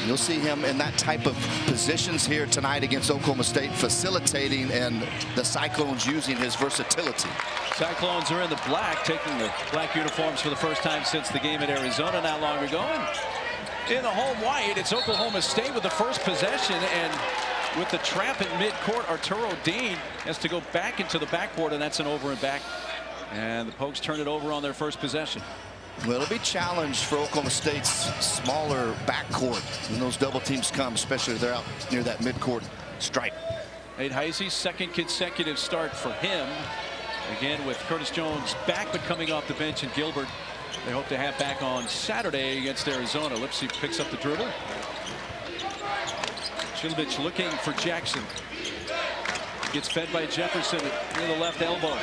You'll see him in that type of positions here tonight against Oklahoma State, facilitating, and the Cyclones using his versatility. Cyclones are in the black, taking the black uniforms for the first time since the game at Arizona not long ago. And in the home white, it's Oklahoma State with the first possession, and with the trap at midcourt, Arturo Dean has to go back into the backcourt, and that's an over and back. And the Pokes turn it over on their first possession. Well, it'll be challenged for Oklahoma State's smaller backcourt when those double teams come, especially if they're out near that midcourt stripe. Nate Heisey's second consecutive start for him. Again with Curtis Jones back, but coming off the bench, and Gilbert they hope to have back on Saturday against Arizona. Lipsy picks up the dribble. Chilovich looking for Jackson. Gets fed by Jefferson near the left elbow.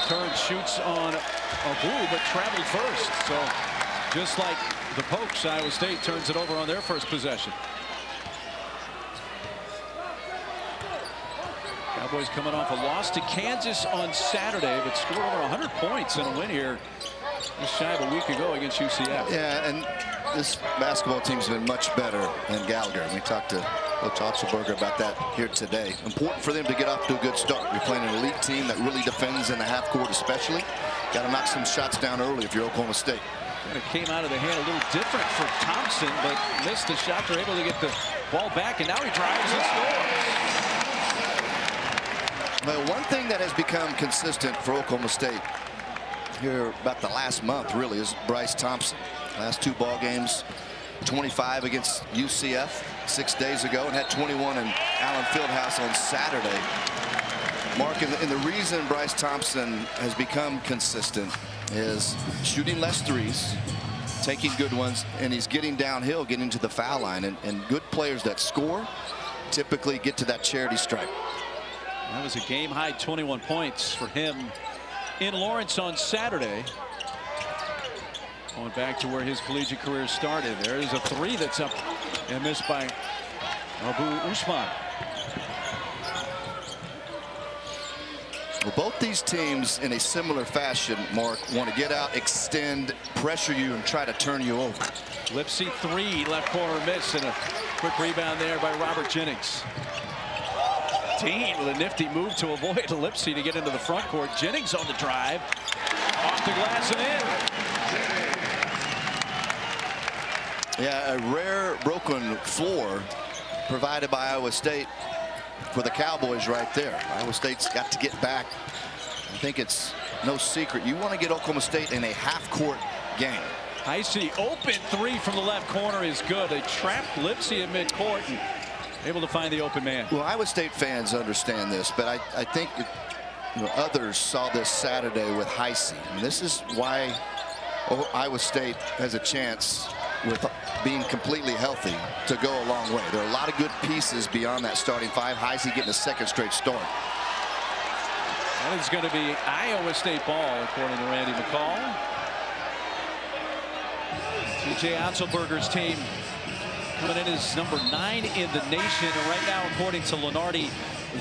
Turns, shoots on Abu, but traveled first. So just like the Pokes, Iowa State turns it over on their first possession. Cowboys coming off a loss to Kansas on Saturday, but scored over 100 points in a win here just shy of a week ago against UCF. Yeah, and this basketball team's been much better than Gallagher. We talked to Coach Otzelberger about that here today. Important for them to get off to a good start. You're playing an elite team that really defends in the half court especially. Got to knock some shots down early if you're Oklahoma State. And it came out of the hand a little different for Thompson, but missed the shot. They're able to get the ball back, and now he drives and scores. Well, one thing that has become consistent for Oklahoma State here about the last month really is Bryce Thompson. Last two ball games, 25 against UCF 6 days ago, and had 21 in Allen Fieldhouse on Saturday. Mark, and the reason Bryce Thompson has become consistent is shooting less threes, taking good ones, and he's getting downhill, getting to the foul line. And good players that score typically get to that charity stripe. That was a game-high 21 points for him in Lawrence on Saturday. Going back to where his collegiate career started. There's a three that's up and missed by Abu Usman. Well, both these teams in a similar fashion, Mark, want to get out, extend, pressure you, and try to turn you over. Lipsy three, left corner miss, and a quick rebound there by Robert Jennings. Dean with a nifty move to avoid Lipsy to get into the front court. Jennings on the drive. Off the glass and in. Yeah, a rare broken floor provided by Iowa State for the Cowboys right there. Iowa State's got to get back. I think it's no secret. You want to get Oklahoma State in a half-court game. Heisey open three from the left corner is good. They trapped Lipsy at midcourt and able to find the open man. Well, Iowa State fans understand this, but I think others saw this Saturday with Heisey. And this is why Iowa State has a chance with being completely healthy to go a long way. There are a lot of good pieces beyond that starting five. Heisey getting a second straight start. That is going to be Iowa State ball, according to Randy McCall. TJ Otzelberger's team coming in as number 9 in the nation, and right now, according to Lenardi,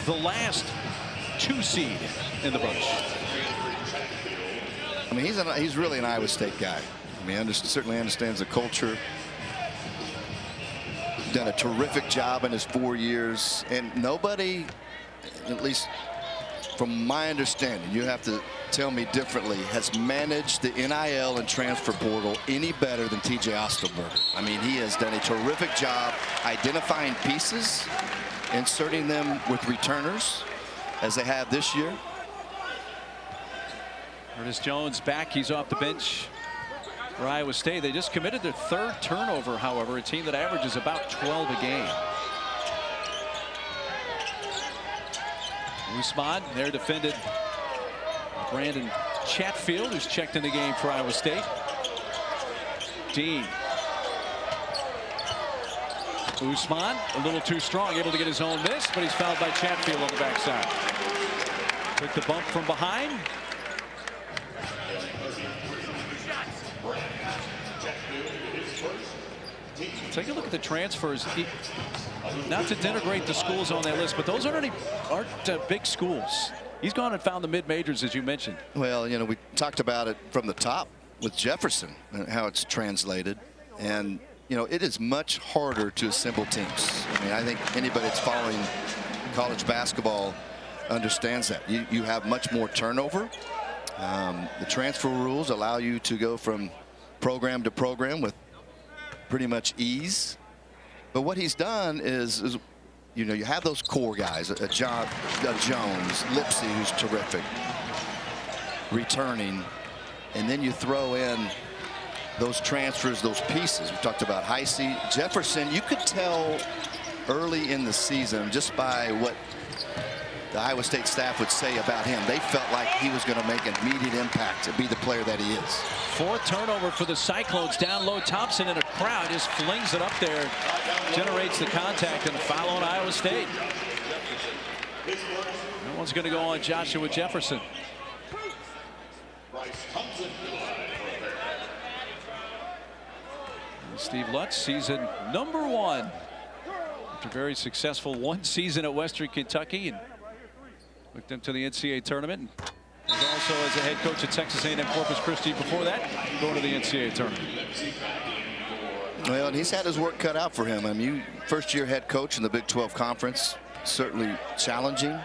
the last 2 seed in the bunch. I mean, he's really an Iowa State guy. I mean, certainly understands the culture. Done a terrific job in his 4 years, and nobody, at least from my understanding, you have to tell me differently, has managed the NIL and transfer portal any better than TJ Otzelberger. I mean, he has done a terrific job identifying pieces, inserting them with returners, as they have this year. Curtis Jones back. He's off the bench for Iowa State. They just committed their 3rd turnover, however, a team that averages about 12 a game. Usman there defended Brandon Chatfield, who's checked in the game for Iowa State. Dean. Usman a little too strong, able to get his own miss, but he's fouled by Chatfield on the backside. Took the bump from behind. Take a look at the transfers. Not to denigrate the schools on that list, but those aren't big schools. He's gone and found the mid-majors, as you mentioned. Well, you know, we talked about it from the top with Jefferson and how it's translated. And, you know, it is much harder to assemble teams. I mean, I think anybody that's following college basketball understands that. You have much more turnover. The transfer rules allow you to go from program to program with pretty much ease. But what he's done is you know, you have those core guys, Jones, Lipsy, who's terrific, returning, and then you throw in those transfers, those pieces. We talked about Heisey, Jefferson. You could tell early in the season just by what the Iowa State staff would say about him. They felt like he was going to make an immediate impact to be the player that he is. Fourth turnover for the Cyclones. Down low, Thompson in a crowd just flings it up there, generates the contact, and the foul on Iowa State. No one's going to go on Joshua Jefferson. Steve Lutz, season number 1. After a very successful one season at Western Kentucky, and took them to the NCAA tournament. And was also as a head coach at Texas A&M Corpus Christi before that, going to the NCAA tournament. Well, and he's had his work cut out for him. I mean, first-year head coach in the Big 12 Conference, certainly challenging.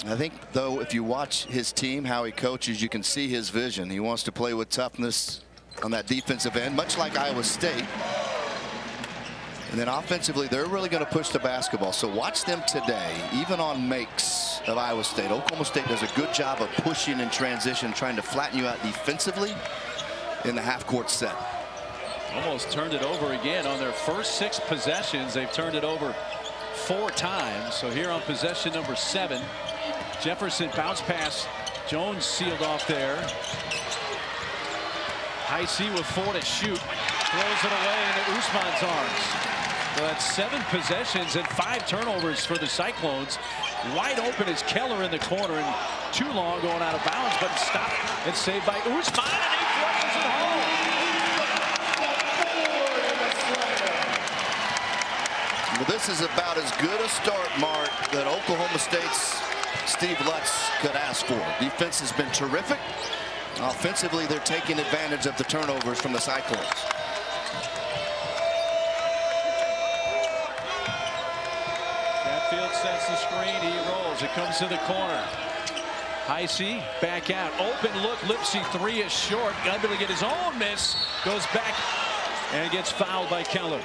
I think, though, if you watch his team, how he coaches, you can see his vision. He wants to play with toughness on that defensive end, much like Iowa State. And then offensively, they're really going to push the basketball. So watch them today, even on makes of Iowa State. Oklahoma State does a good job of pushing in transition, trying to flatten you out defensively in the half-court set. Almost turned it over again on their first 6 possessions. They've turned it over 4 times. So here on possession number 7, Jefferson bounce pass. Jones sealed off there. Heisey with 4 to shoot. Throws it away into Usman's arms. So that's 7 possessions and 5 turnovers for the Cyclones. Wide open is Keller in the corner, and too long going out of bounds, but it's stopped and saved by Usman, and he flushes it home. Well, this is about as good a start, Mark, that Oklahoma State's Steve Lutz could ask for. Defense has been terrific. Offensively, they're taking advantage of the turnovers from the Cyclones. Field sets the screen. He rolls. It comes to the corner. Heisey back out. Open look. Lipsy 3 is short. Able to get his own miss. Goes back and gets fouled by Keller.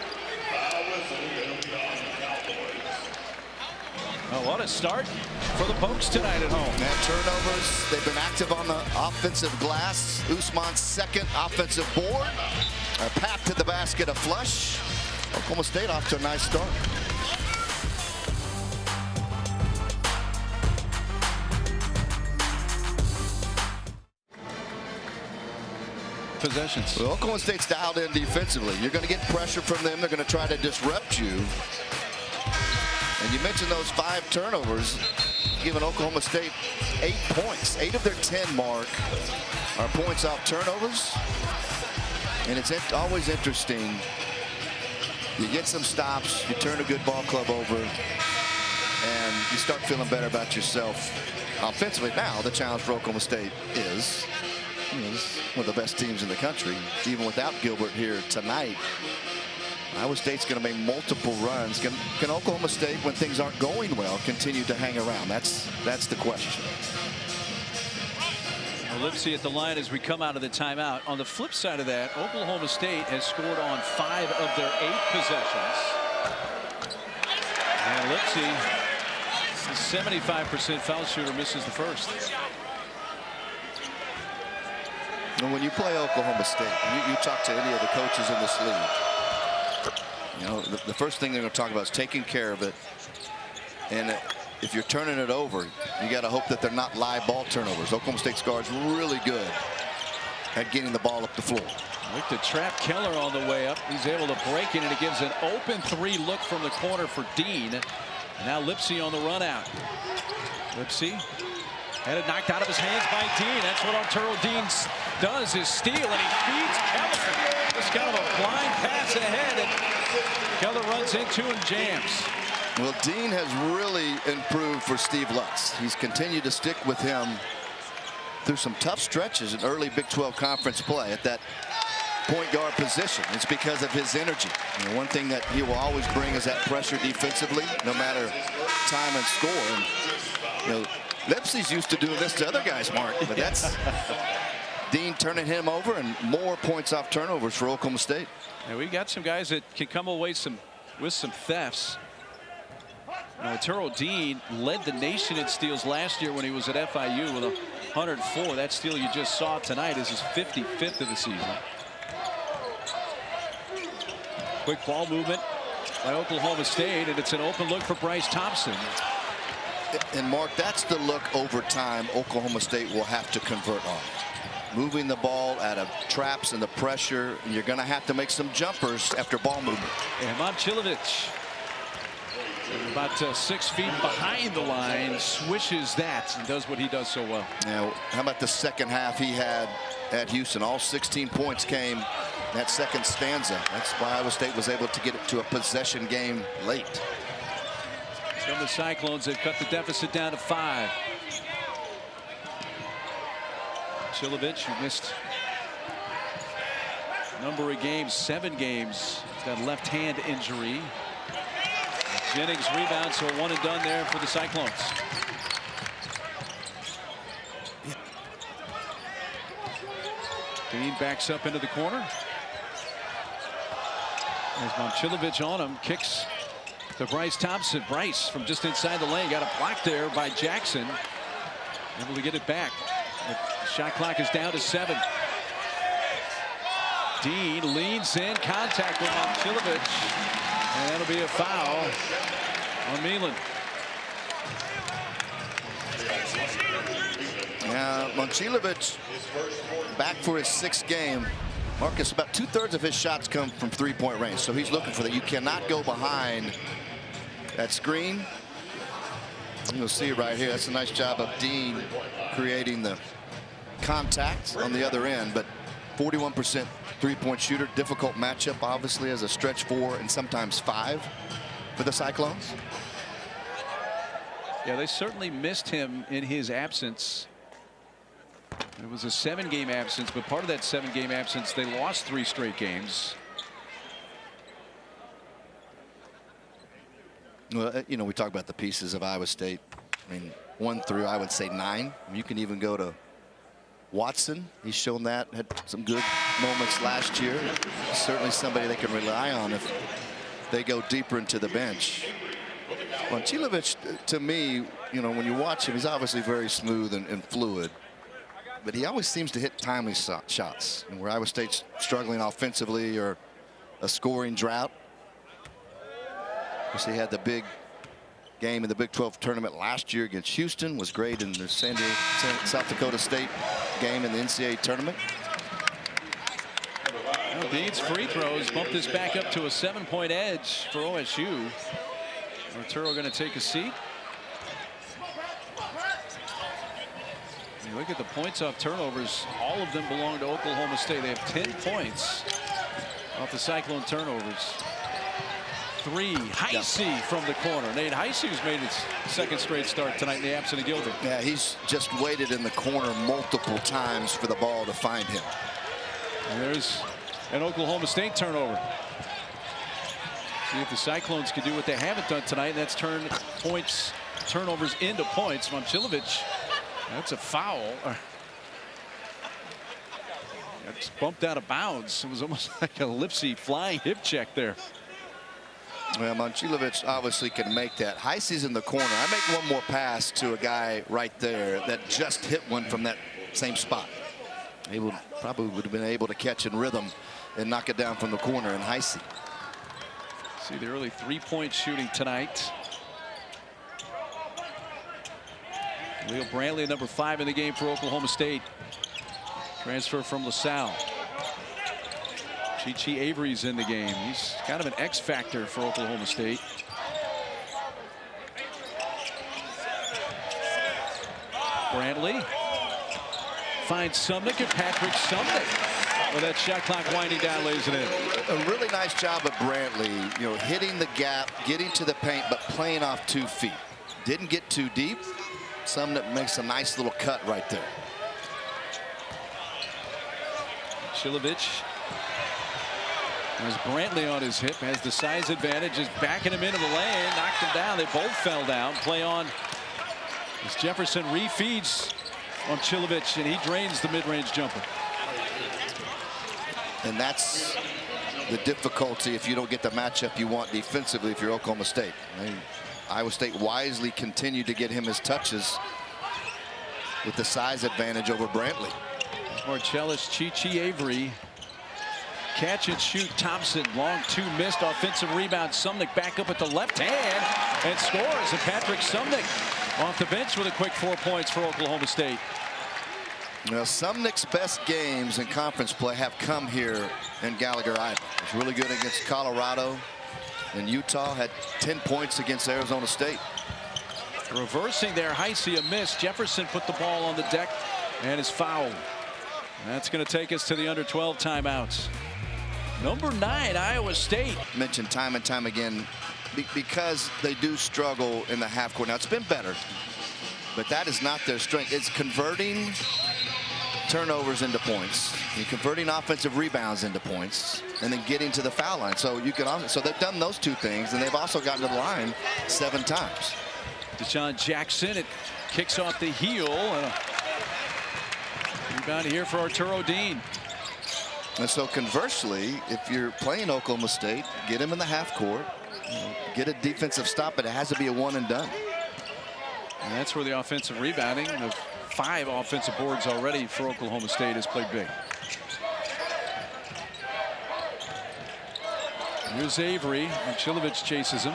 Oh, what a start for the Pokes tonight at home. And turnovers. They've been active on the offensive glass. Usman's second offensive board. A path to the basket, a flush. Oklahoma State off to a nice start. Possessions. Well, Oklahoma State's dialed in defensively. You're going to get pressure from them. They're going to try to disrupt you. And you mentioned those 5 turnovers, giving Oklahoma State 8 points. 8 of their 10, Mark, are points off turnovers. And it's always interesting. You get some stops, you turn a good ball club over, and you start feeling better about yourself offensively. Now, the challenge for Oklahoma State is, one of the best teams in the country, even without Gilbert here tonight. Iowa State's going to make multiple runs. Can Oklahoma State, when things aren't going well, continue to hang around? That's the question. Well, Lipsy at the line as we come out of the timeout. On the flip side of that, Oklahoma State has scored on 5 of their 8 possessions. And Lipsy, the 75% foul shooter, misses the first. And when you play Oklahoma State, you talk to any of the coaches in this league, you know, the first thing they're going to talk about is taking care of it. And if you're turning it over, you got to hope that they're not live ball turnovers. Oklahoma State's guards really good at getting the ball up the floor. Look to trap Keller on the way up. He's able to break it, and it gives an open 3 look from the corner for Dean. And now Lipsy on the run out. Lipsy had it knocked out of his hands by Dean. That's what Arturo Dean does, is steal, and he feeds Keller. Just kind of a blind pass ahead, and Keller runs into and jams. Well, Dean has really improved for Steve Lutz. He's continued to stick with him through some tough stretches in early Big 12 conference play. At that point guard position. It's because of his energy. You know, one thing that he will always bring is that pressure defensively, no matter time and score. And, you know, Lipsey's used to doing this to other guys, Mark, but that's Dean turning him over, and more points off turnovers for Oklahoma State. And we got some guys that can come away with some thefts. Arturo Dean led the nation in steals last year when he was at FIU with 104. That steal you just saw tonight is his 55th of the season. Quick ball movement by Oklahoma State, and it's an open look for Bryce Thompson. And Mark, that's the look over time Oklahoma State will have to convert on. Moving the ball out of traps and the pressure, and you're going to have to make some jumpers after ball movement. And Momcilovic, about 6 feet behind the line, swishes that and does what he does so well. Now, how about the second half he had at Houston? All 16 points came that second stanza. That's why Iowa State was able to get it to a possession game late. From the Cyclones, they've cut the deficit down to 5. Chilovich, who missed a number of games, 7 games. He's got a left hand injury. Jennings rebounds, so 1 and done there for the Cyclones. Dean backs up into the corner. There's Momcilovic on him, kicks to Bryce Thompson. Bryce from just inside the lane got a block there by Jackson. Able to get it back. The shot clock is down to 7. Dean leans in, contact with Momcilovic, and that'll be a foul on Milan. Now, Momcilovic back for his 6th game. Marcus, about 2/3 of his shots come from 3-point range, so he's looking for that. You cannot go behind that screen. You'll see it right here. That's a nice job of Dean creating the contact on the other end, but 41% 3-point shooter. Difficult matchup, obviously, as a stretch 4 and sometimes 5 for the Cyclones. Yeah, they certainly missed him in his absence. It was a 7-game absence, but part of that 7-game absence, they lost 3 straight games. Well, you know, we talk about the pieces of Iowa State. I mean, 1 through, I would say, 9. You can even go to Watson. He's shown that, had some good moments last year. Certainly somebody they can rely on if they go deeper into the bench. Momcilovic, to me, you know, when you watch him, he's obviously very smooth and fluid, but he always seems to hit timely shots. And where Iowa State's struggling offensively or a scoring drought. He had the big game in the Big 12 tournament last year against Houston. Was great in the South Dakota State game in the NCAA tournament. Well, Dean's free throws bumped this back up to a 7-point edge for OSU. Arturo going to take a seat. You look at the points off turnovers. All of them belong to Oklahoma State. They have 10 points off the Cyclone turnovers. 3. Heisey from the corner. Nate Heisey, who's made his 2nd straight start tonight in the absence of Gilbert. Yeah, he's just waited in the corner multiple times for the ball to find him. And there's an Oklahoma State turnover. See if the Cyclones can do what they haven't done tonight, and that's turn turnovers into points. Momcilovic, that's a foul. That's bumped out of bounds. It was almost like a Lipsey flying hip check there. Well, Momcilovic obviously can make that. Heisey's in the corner. I make one more pass to a guy right there that just hit one from that same spot. He probably would have been able to catch in rhythm and knock it down from the corner. And Heisey. See the early 3-point shooting tonight. Leo Brantley, number 5 in the game for Oklahoma State. Transfer from LaSalle. Chi Avery's in the game. He's kind of an X factor for Oklahoma State. Brantley finds Sumnick, and Patrick Sumnick, with that shot clock winding down, lays it in. A really nice job of Brantley, you know, hitting the gap, getting to the paint, but playing off 2 feet. Didn't get too deep. Sumnick makes a nice little cut right there. Chilovich As Brantley on his hip has the size advantage, is backing him into the lane, knocked him down. They both fell down. Play on as Jefferson refeeds on Chilovich, and he drains the mid-range jumper. And that's the difficulty if you don't get the matchup you want defensively if you're Oklahoma State. Iowa State wisely continued to get him his touches with the size advantage over Brantley. Marcellus, Chi Avery. Catch and shoot. Thompson, long two missed. Offensive rebound. Sumnick back up at the left hand and scores. And Patrick Sumnick off the bench with a quick 4 points for Oklahoma State. Now, Sumnick's best games in conference play have come here in Gallagher-Iba. He's really good against Colorado and Utah. Had 10 points against Arizona State. Reversing there, Heisey a miss. Jefferson put the ball on the deck and is fouled. That's going to take us to the under 12 timeouts. Number 9, Iowa State. Mentioned time and time again because they do struggle in the half court. Now, it's been better, but that is not their strength. It's converting turnovers into points, and converting offensive rebounds into points, and then getting to the foul line. So you can also, so they've done those two things, and they've also gotten to the line 7 times. Deshaun Jackson, it kicks off the heel. Rebound here for Arturo Dean. And so conversely, if you're playing Oklahoma State, get him in the half court, get a defensive stop, but it has to be a one and done. And that's where the offensive rebounding, the 5 offensive boards already for Oklahoma State, has played big. Here's Avery, and Chilovich chases him.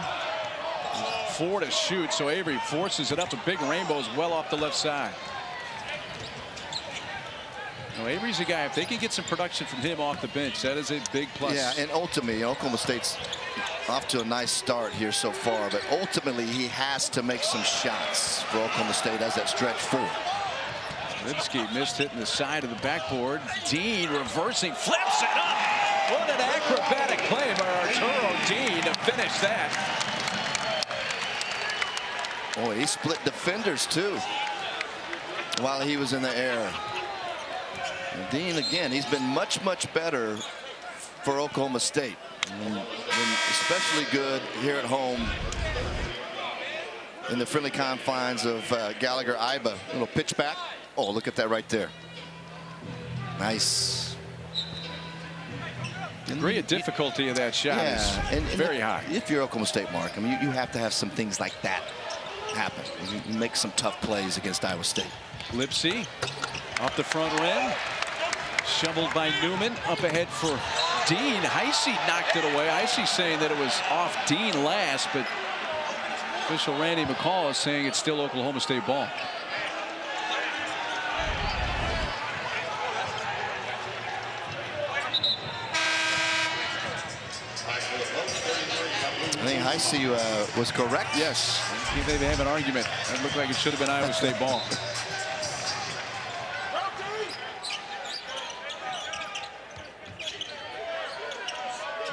4 to shoot, so Avery forces it up. A big rainbow is well off the left side. Now, Avery's a guy, if they can get some production from him off the bench, that is a big plus. Yeah, and ultimately, Oklahoma State's off to a nice start here so far, but ultimately he has to make some shots for Oklahoma State as that stretch forward. Lipsky missed hitting the side of the backboard. Dean reversing, flips it up. What an acrobatic play by Arturo Dean to finish that. Boy, he split defenders too while he was in the air. And Dean, again, he's been much better for Oklahoma State. And especially good here at home in the friendly confines of Gallagher-Iba. Little pitch back. Oh, look at that right there. Nice. The degree of difficulty of that shot is very high. If you're Oklahoma State, Mark, I mean, you have to have some things like that happen. You make some tough plays against Iowa State. Lipsy off the front rim. Shoveled by Newman. Up ahead for Dean. Heisey knocked it away. Heisey saying that it was off Dean last, but official Randy McCall is saying it's still Oklahoma State ball. I think Heisey was correct. Yes. They have an argument. It looked like it should have been Iowa State ball.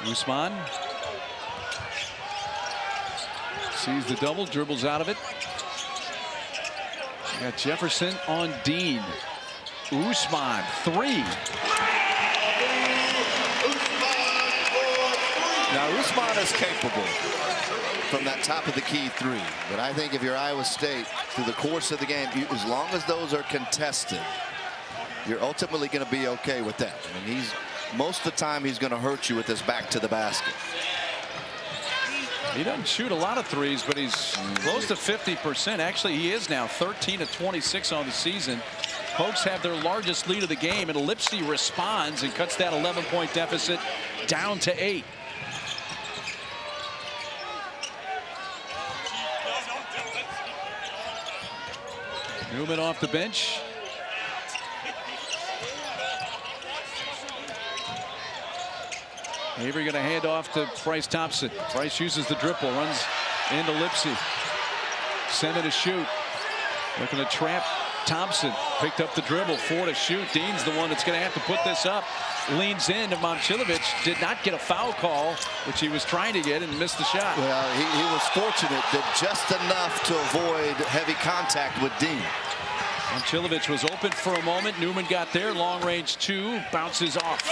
Usman sees the double, dribbles out of it. Got Jefferson on Dean. Usman, 3. Now, Usman is capable from that top of the key 3. But I think if you're Iowa State, through the course of the game, as long as those are contested, you're ultimately going to be okay with that. I mean, most of the time he's going to hurt you with his back to the basket. He doesn't shoot a lot of threes, but he's close to 50%. Actually, he is now 13 of 26 on the season. Pokes have their largest lead of the game, and Lipsy responds and cuts that 11-point deficit down to 8. Newman off the bench. Avery going to hand off to Bryce Thompson. Bryce uses the dribble, runs into Lipsy. 7 to shoot. Looking to trap Thompson. Picked up the dribble. 4 to shoot. Dean's the one that's going to have to put this up. Leans in to Momcilovic. Did not get a foul call, which he was trying to get, and missed the shot. Well, he was fortunate, did just enough to avoid heavy contact with Dean. Momcilovic was open for a moment. Newman got there. Long range 2. Bounces off.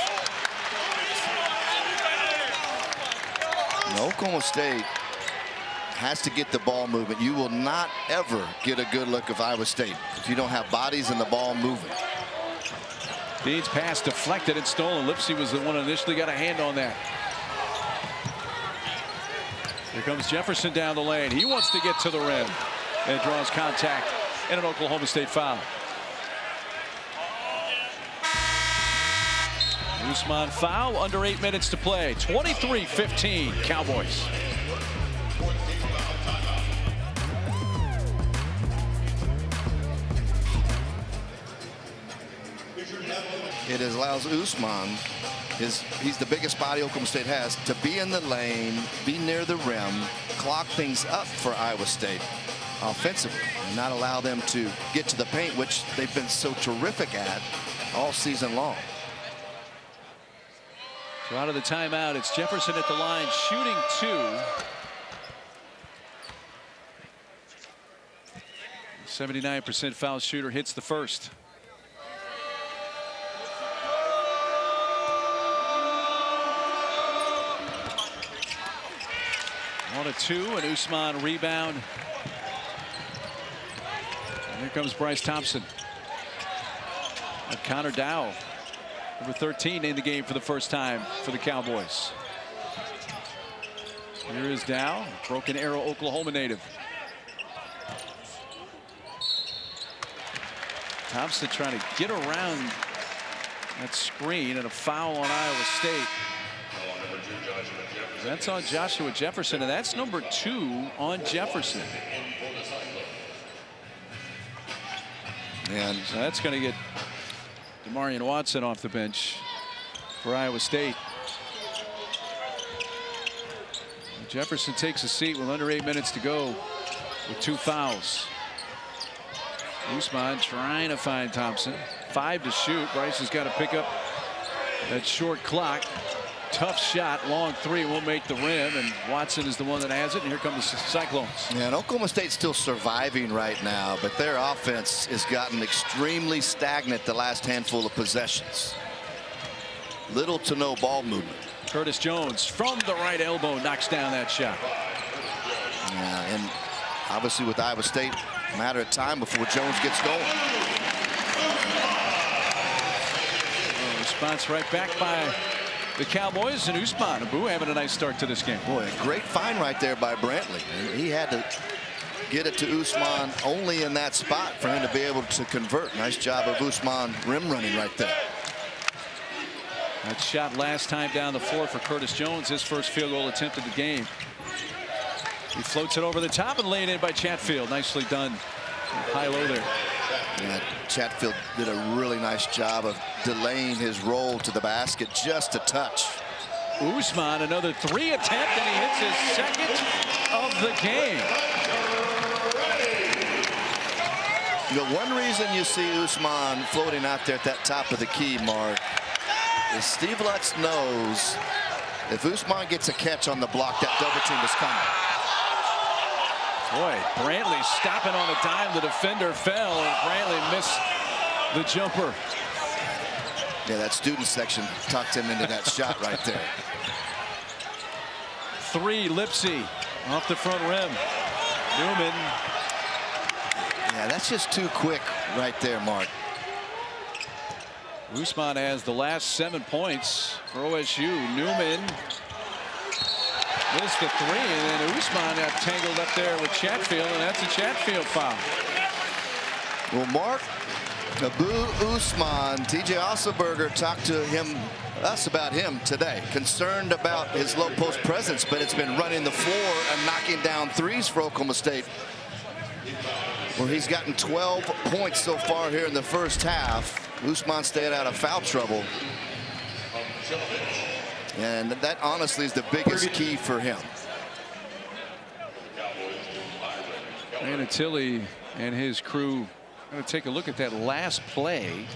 And Oklahoma State has to get the ball movement. You will not ever get a good look of Iowa State if you don't have bodies and the ball moving. Dean's pass deflected and stolen. Lipsey was the one who initially got a hand on that. Here comes Jefferson down the lane. He wants to get to the rim and draws contact and an Oklahoma State foul. Usman foul, under 8 minutes to play. 23-15 Cowboys. It allows Usman, he's the biggest body Oklahoma State has, to be in the lane, be near the rim, clock things up for Iowa State offensively, and not allow them to get to the paint, which they've been so terrific at all season long. So out of the timeout, it's Jefferson at the line, shooting 2. 79% foul shooter, hits the first. On a 2, and Usman rebound. And here comes Bryce Thompson. And Connor Dow, number 13, in the game for the first time for the Cowboys. Here is Dow, Broken Arrow, Oklahoma native. Thompson trying to get around that screen, and a foul on Iowa State. That's on Joshua Jefferson, and that's number 2 on Jefferson. And so that's going to get Demarion Watson off the bench for Iowa State. Jefferson takes a seat with under 8 minutes to go with 2 fouls. Usman trying to find Thompson. 5 to shoot. Bryce has got to pick up that short clock. Tough shot, long 3, won't make the rim, and Watson is the one that has it, and here come the Cyclones. Yeah, and Oklahoma State's still surviving right now, but their offense has gotten extremely stagnant the last handful of possessions. Little to no ball movement. Curtis Jones from the right elbow knocks down that shot. Yeah, and obviously with Iowa State, a matter of time before Jones gets going. Response right back by the Cowboys, and Usman Abu having a nice start to this game. Boy, a great find right there by Brantley. He had to get it to Usman only in that spot for him to be able to convert. Nice job of Usman rim running right there. That shot last time down the floor for Curtis Jones, his first field goal attempt of the game. He floats it over the top and laid in by Chatfield. Nicely done. High-low there. Yeah, Chatfield did a really nice job of delaying his roll to the basket just a touch. Usman, another 3 attempt, and he hits his second of the game. The one reason you see Usman floating out there at that top of the key, Mark, is Steve Lutz knows if Usman gets a catch on the block, that double team is coming. Boy, Brantley stopping on a dime. The defender fell, and Brantley missed the jumper. Yeah, that student section tucked him into that shot right there. 3, Lipsey off the front rim. Newman. Yeah, that's just too quick right there, Mark. Usman has the last 7 points for OSU. Newman missed the 3, and then Usman got tangled up there with Chatfield, and that's a Chatfield foul. Well, Mark, Abu Usman, TJ Osselberger talked to us about him today. Concerned about his low post presence, but it's been running the floor and knocking down 3s for Oklahoma State, where he's gotten 12 points so far here in the first half. Usman stayed out of foul trouble. And that honestly is the biggest key for him. Brandon Tilley and his crew going to take a look at that last play.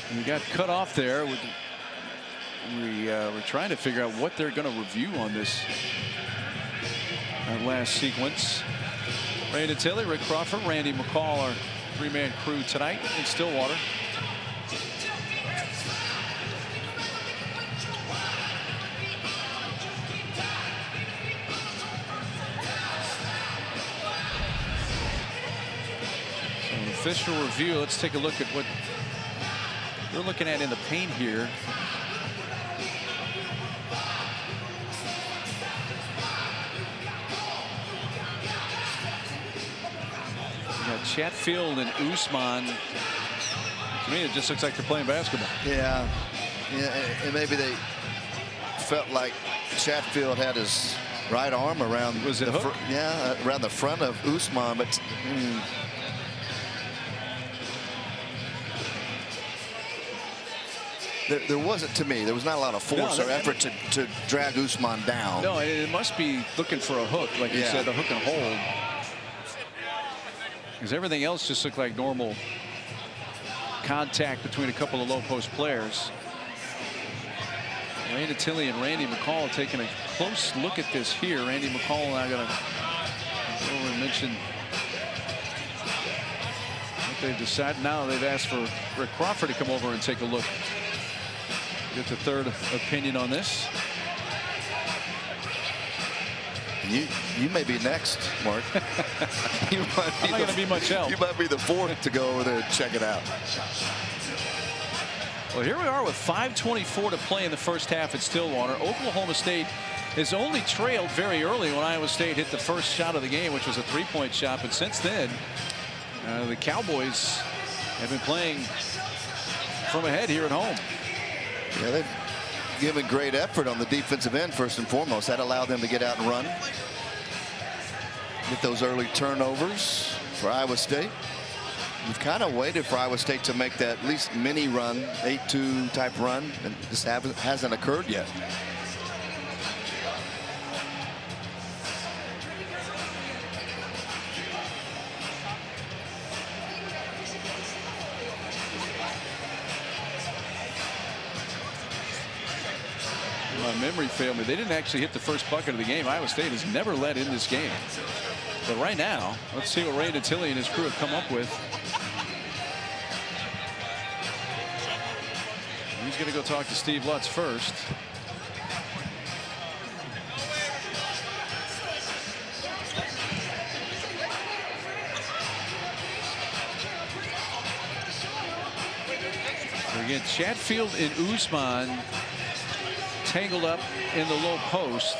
And we got cut off there. We're trying to figure out what they're going to review on this last sequence. Brandon Tilley, Rick Crawford, Randy McCall, our 3-man crew tonight in Stillwater. official review. Let's take a look at what we're looking at in the paint here. We got Chatfield and Usman. To me, it just looks like they're playing basketball. Yeah, and maybe they felt like Chatfield had his right arm around around the front of Usman, but there wasn't, to me, there was not a lot of force or effort to drag Usman down. No, it must be looking for a hook, like you said, a hook and hold, because everything else just looked like normal contact between a couple of low post players. Randy Tilly and Randy McCall taking a close look at this here. Randy McCall and I going to go over and mention what they've decided. Now they've asked for Rick Crawford to come over and take a look. Get the third opinion on this. You may be next, Mark. I'm not going to be much help. You might be the fourth to go over there and check it out. Well, here we are with 5:24 to play in the first half at Stillwater. Oklahoma State has only trailed very early when Iowa State hit the first shot of the game, which was a three-point shot. But since then, the Cowboys have been playing from ahead here at home. Yeah, they've given great effort on the defensive end, first and foremost. That allowed them to get out and run. Get those early turnovers for Iowa State. We've kind of waited for Iowa State to make that at least mini run, 8-2 type run, and this hasn't occurred yet. My memory failed me. They didn't actually hit the first bucket of the game. Iowa State has never led in this game. But right now, let's see what Ray Tilly and his crew have come up with. He's going to go talk to Steve Lutz first. So again, Chatfield and Usman tangled up in the low post.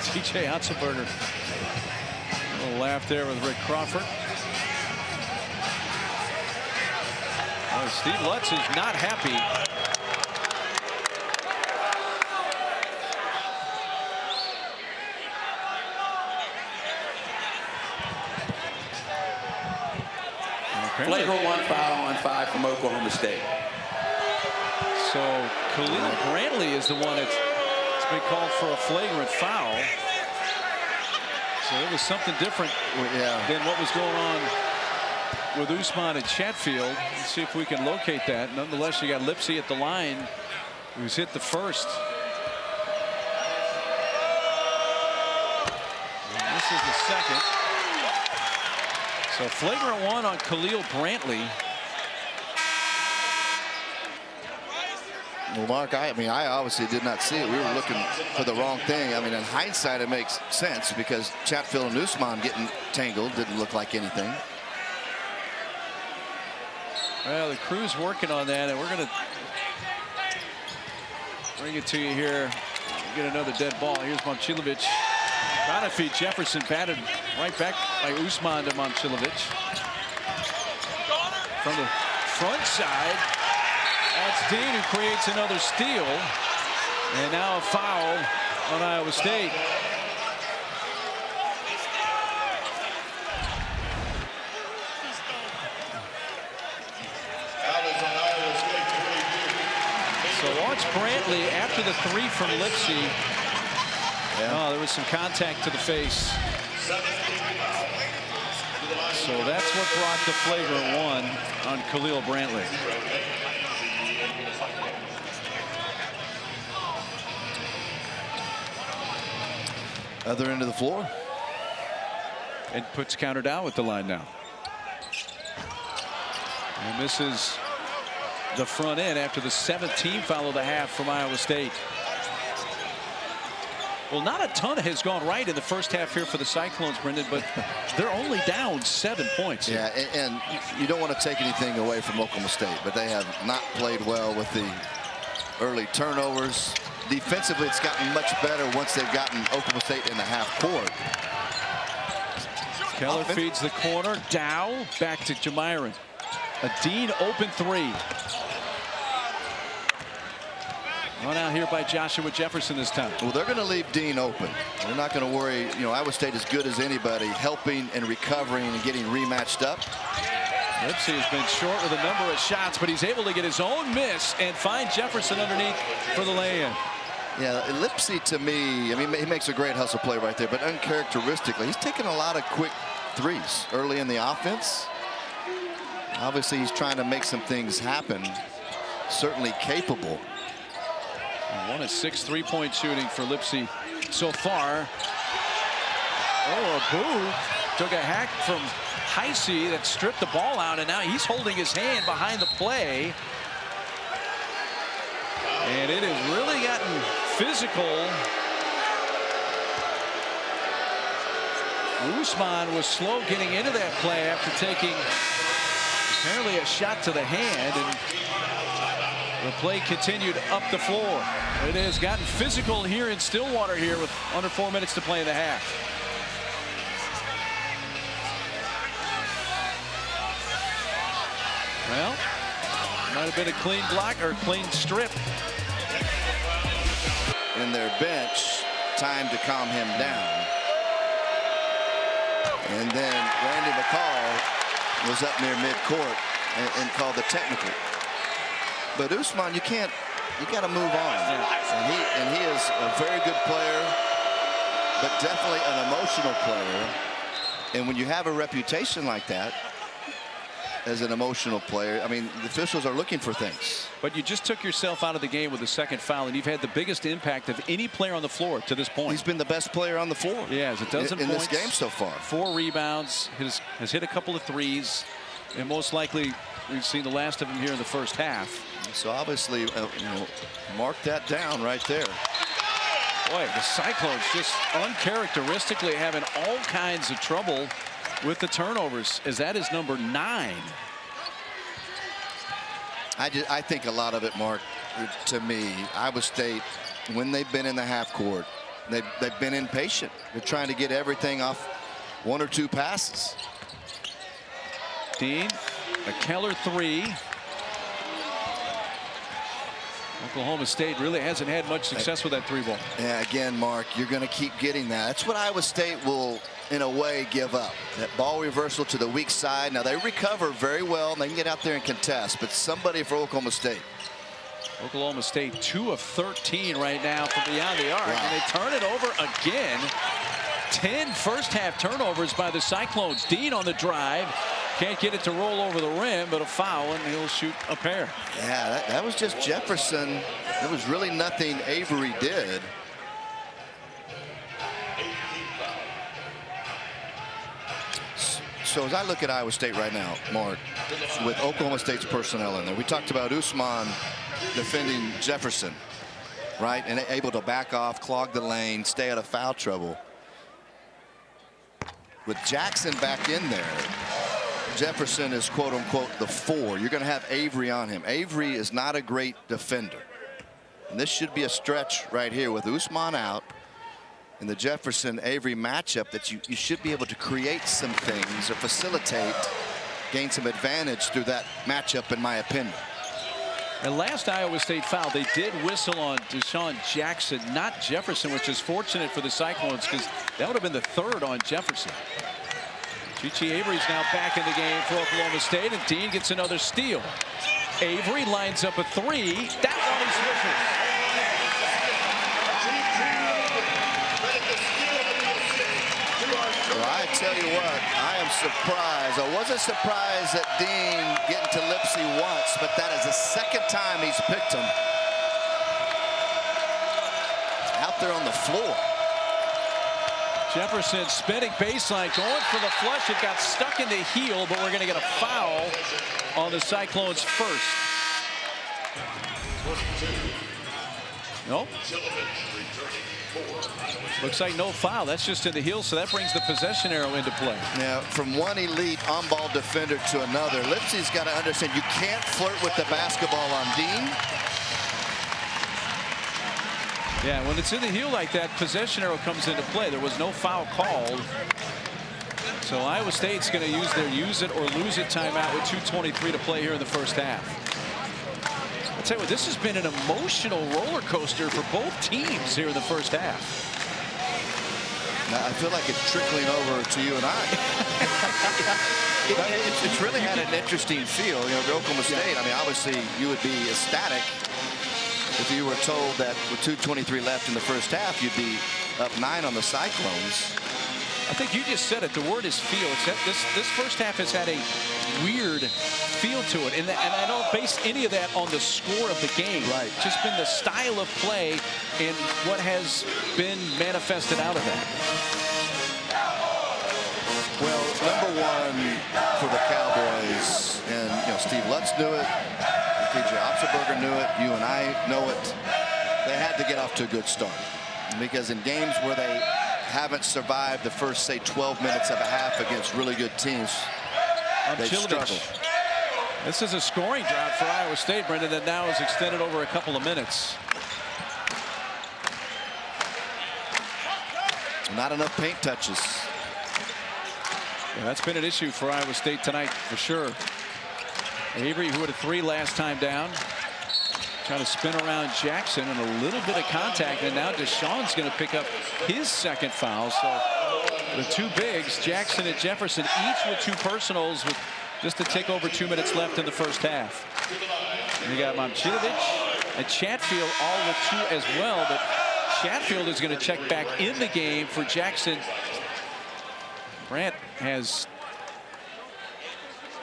TJ Otzelberger. A little laugh there with Rick Crawford. Well, Steve Lutz is not happy. Flagrant 1 foul on 5 from Oklahoma State. So Khalil Brantley is the one that's been called for a flagrant foul. So it was something different than what was going on with Usman and Chatfield. Let's see if we can locate that. Nonetheless, you got Lipsy at the line, who's hit the first. And this is the second. So flagrant 1 on Khalil Brantley. Well, Mark, I obviously did not see it. We were looking for the wrong thing. I mean, in hindsight, it makes sense because Chatfield and Usman getting tangled didn't look like anything. Well, the crew's working on that, and we're going to bring it to you here. Get another dead ball. Here's Momcilovic. Trying to feed Jefferson, batted right back by Usman to Momcilovic. From the front side, that's Dean who creates another steal. And now a foul on Iowa State. So Lawrence Brantley, after the 3 from Lipsy, there was some contact to the face. So that's what brought the flagrant 1 on Khalil Brantley. Other end of the floor. And puts counter down with the line now. And this is the front end after the 17th foul of the half from Iowa State. Well, not a ton has gone right in the first half here for the Cyclones, Brendan, but they're only down 7 points. Yeah, and you don't want to take anything away from Oklahoma State, but they have not played well with the early turnovers. Defensively, it's gotten much better once they've gotten Oklahoma State in the half court. Keller feeds the corner. Dow back to Jamiron. A Dean open three. Run out here by Joshua Jefferson this time. Well, they're going to leave Dean open. They're not going to worry. You know, Iowa State is good as anybody, helping and recovering and getting rematched up. Lipsey has been short with a number of shots, but he's able to get his own miss and find Jefferson underneath for the lay-in. Yeah, Lipsey to me, I mean, he makes a great hustle play right there, but uncharacteristically, he's taking a lot of quick threes early in the offense. Obviously, he's trying to make some things happen. Certainly capable. 1 of 6 3-point shooting for Lipsey so far. Oh, Abu took a hack from Heisey that stripped the ball out, and now he's holding his hand behind the play. And it has really gotten physical. Usman was slow getting into that play after taking apparently a shot to the hand, and the play continued up the floor. It has gotten physical here in Stillwater here with under 4 minutes to play in the half. Well, might have been a clean block or clean strip. In their bench, time to calm him down. And then Randy McCall was up near midcourt and called the technical. But Usman, you got to move on. And he is a very good player, but definitely an emotional player. And when you have a reputation like that, as an emotional player, I mean, the officials are looking for things. But you just took yourself out of the game with the second foul, and you've had the biggest impact of any player on the floor to this point. He's been the best player on the floor. Yeah, has a dozen in points, this game so far. 4 rebounds, has hit a couple of threes, and most likely we've seen the last of him here in the first half. So obviously, you know, mark that down right there. Boy, the Cyclones just uncharacteristically having all kinds of trouble with the turnovers, as that is number 9. I think a lot of it, Mark, to me, Iowa State, when they've been in the half court, they've been impatient. They're trying to get everything off 1 or 2 passes. Dean, a Keller 3. Oklahoma State really hasn't had much success with that 3-ball. Yeah, again, Mark, you're going to keep getting that. That's what Iowa State will, in a way, give up. That ball reversal to the weak side. Now, they recover very well, and they can get out there and contest, but somebody for Oklahoma State. Oklahoma State 2 of 13 right now from beyond the arc, and they turn it over again. 10 first-half turnovers by the Cyclones. Dean on the drive. Can't get it to roll over the rim, but a foul, and he'll shoot a pair. Yeah, that was just Jefferson. There was really nothing Avery did. So as I look at Iowa State right now, Mark, with Oklahoma State's personnel in there, we talked about Usman defending Jefferson, right, and able to back off, clog the lane, stay out of foul trouble. With Jackson back in there, Jefferson is quote-unquote the 4. You're going to have Avery on him. Avery is not a great defender. And this should be a stretch right here with Usman out in the Jefferson-Avery matchup that you should be able to create some things or facilitate, gain some advantage through that matchup, in my opinion. And last Iowa State foul, they did whistle on Deshaun Jackson, not Jefferson, which is fortunate for the Cyclones because that would have been the 3rd on Jefferson. Chichi Avery's now back in the game for Oklahoma State, and Dean gets another steal. Avery lines up a 3. That one he swishes. Well, I tell you what, I am surprised. I wasn't surprised at Dean getting to Lipsey once, but that is the 2nd time he's picked him. Out there on the floor. Jefferson spinning baseline, going for the flush. It got stuck in the heel, but we're going to get a foul on the Cyclones first. Nope. Looks like no foul. That's just in the heel, so that brings the possession arrow into play. Now, from one elite on-ball defender to another, Lipsey's got to understand you can't flirt with the basketball on Dean. Yeah, when it's in the heel like that, possession arrow comes into play. There was no foul called. So Iowa State's going to use their use it or lose it timeout with 2:23 to play here in the first half. I'll tell you what, this has been an emotional roller coaster for both teams here in the first half. Now, I feel like it's trickling over to you and I. It's really had an interesting feel. You know, for Oklahoma State, I mean, obviously you would be ecstatic if you were told that with 2:23 left in the first half, you'd be up 9 on the Cyclones. I think you just said it. The word is feel. It's that this first half has had a weird feel to it, and I don't base any of that on the score of the game. Right. It's just been the style of play and what has been manifested out of that. Well, number one for the Cowboys, and you know, Steve Lutz knew it, TJ Otzelberger knew it, you and I know it. They had to get off to a good start, because in games where they haven't survived the first, say, 12 minutes of a half against really good teams, they struggle. This is a scoring drought for Iowa State, Brendan, that now is extended over a couple of minutes. Not enough paint touches. Yeah, that's been an issue for Iowa State tonight for sure. Avery, who had a 3 last time down, trying to spin around Jackson, and a little bit of contact, and now Deshaun's going to pick up his second foul. So the two bigs, Jackson and Jefferson, each with 2 personals with just a tick over 2 minutes left in the first half. And you got Momcilovic and Chatfield all with 2 as well, but Chatfield is going to check back in the game for Jackson. Brandt has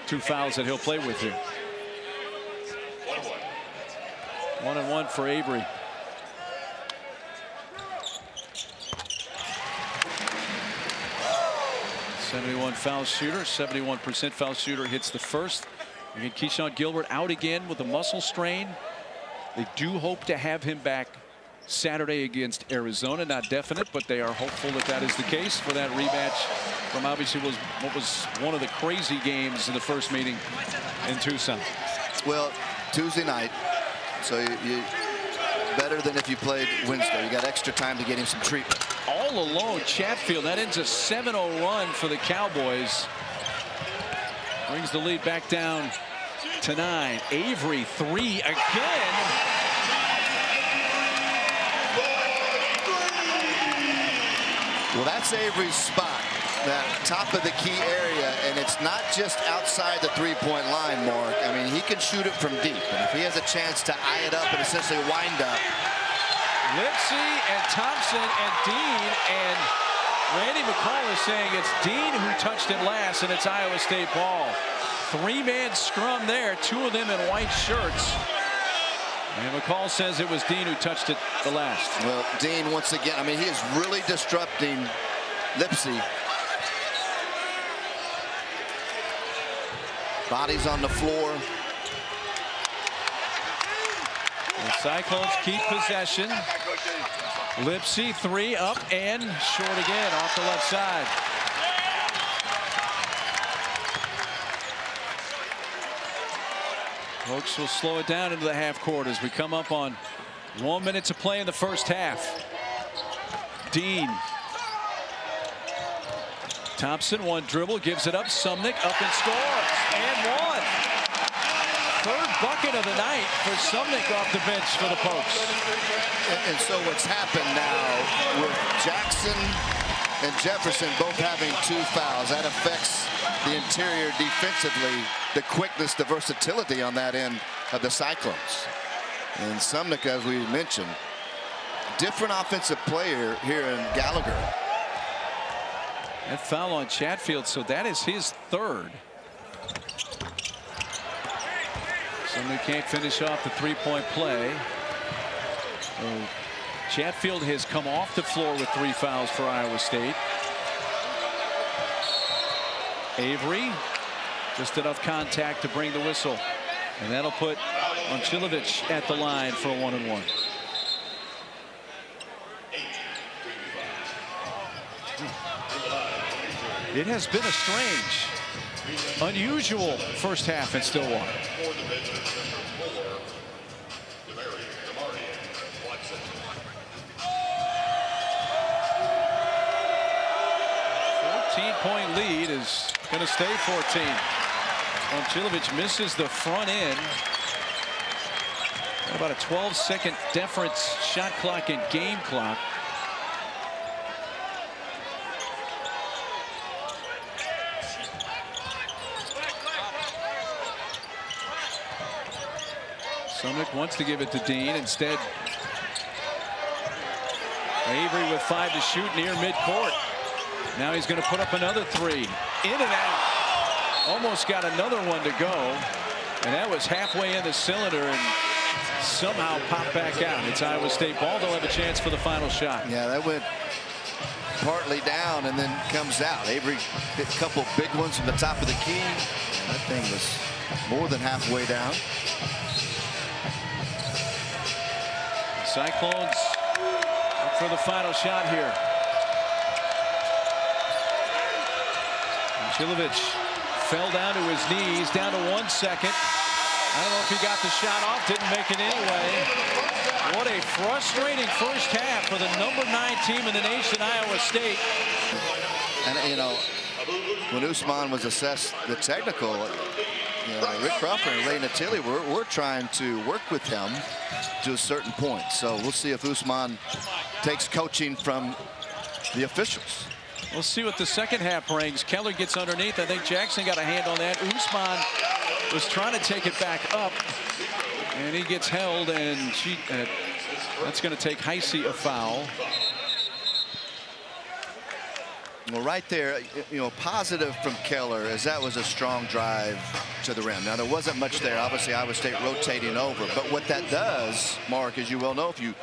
2 fouls that he'll play with here. 1-and-1 for Avery. .71 foul shooter, 71% foul shooter, hits the first. Again, Keyshawn Gilbert out again with a muscle strain. They do hope to have him back Saturday against Arizona. Not definite, but they are hopeful that that is the case for that rematch from obviously what was one of the crazy games in the first meeting in Tucson. Well, Tuesday night, so you better than if you played Wednesday. You got extra time to get him some treatment. All alone, Chatfield. That ends a 7-0 run for the Cowboys. Brings the lead back down to 9. Avery 3 again. Well, that's Avery's spot, that top of the key area, and it's not just outside the three-point line, Mark. I mean, he can shoot it from deep, and if he has a chance to eye it up and essentially wind up. Lipsey and Thompson and Dean, and Randy McCall is saying it's Dean who touched it last, and it's Iowa State ball. 3-man scrum there, 2 of them in white shirts. And McCall says it was Dean who touched it the last. Well, Dean, once again, I mean, he is really disrupting Lipsey. Bodies on the floor. The Cyclones keep possession. Lipsey 3 up and short again off the left side. Folks will slow it down into the half court as we come up on 1 minute to play in the first half. Dean. Thompson, 1 dribble, gives it up. Sumnick up and scores. And 1. Third bucket of the night for Sumnick off the bench for the Pokes. And so what's happened now with Jackson and Jefferson both having 2 fouls, that affects the interior defensively, the quickness, the versatility on that end of the Cyclones. And Sumnick, as we mentioned, different offensive player here in Gallagher. That foul on Chatfield, so that is his 3rd. Sumnick can't finish off the 3-point play. Chatfield has come off the floor with 3 fouls for Iowa State. Avery, just enough contact to bring the whistle. And that'll put Momcilovic at the line for a 1-and-1. It has been a strange, unusual first half in Stillwater. Point lead is going to stay 14. Momcilovic misses the front end. About a 12-second difference shot clock and game clock. Summit wants to give it to Dean. Instead, Avery with 5 to shoot near midcourt. Now he's going to put up another 3. In and out. Almost got another one to go. And that was halfway in the cylinder and somehow popped back out. It's Iowa State ball. They'll have a chance for the final shot. Yeah, that went partly down and then comes out. Avery hit a couple big ones from the top of the key. That thing was more than halfway down. Cyclones up for the final shot here. Momcilovic fell down to his knees, down to 1 second. I don't know if he got the shot off, didn't make it anyway. What a frustrating first half for the number 9 team in the nation, Iowa State. And, you know, when Usman was assessed the technical, you know, Rick Crawford and Ray Natili were trying to work with him to a certain point. So we'll see if Usman takes coaching from the officials. We'll see what the second half brings. Keller gets underneath. I think Jackson got a hand on that. Usman was trying to take it back up, and he gets held, and that's going to take Heisey a foul. Well, right there, you know, positive from Keller as that was a strong drive to the rim. Now, there wasn't much there. Obviously, Iowa State rotating over. But what that does, Mark, as you well know, if you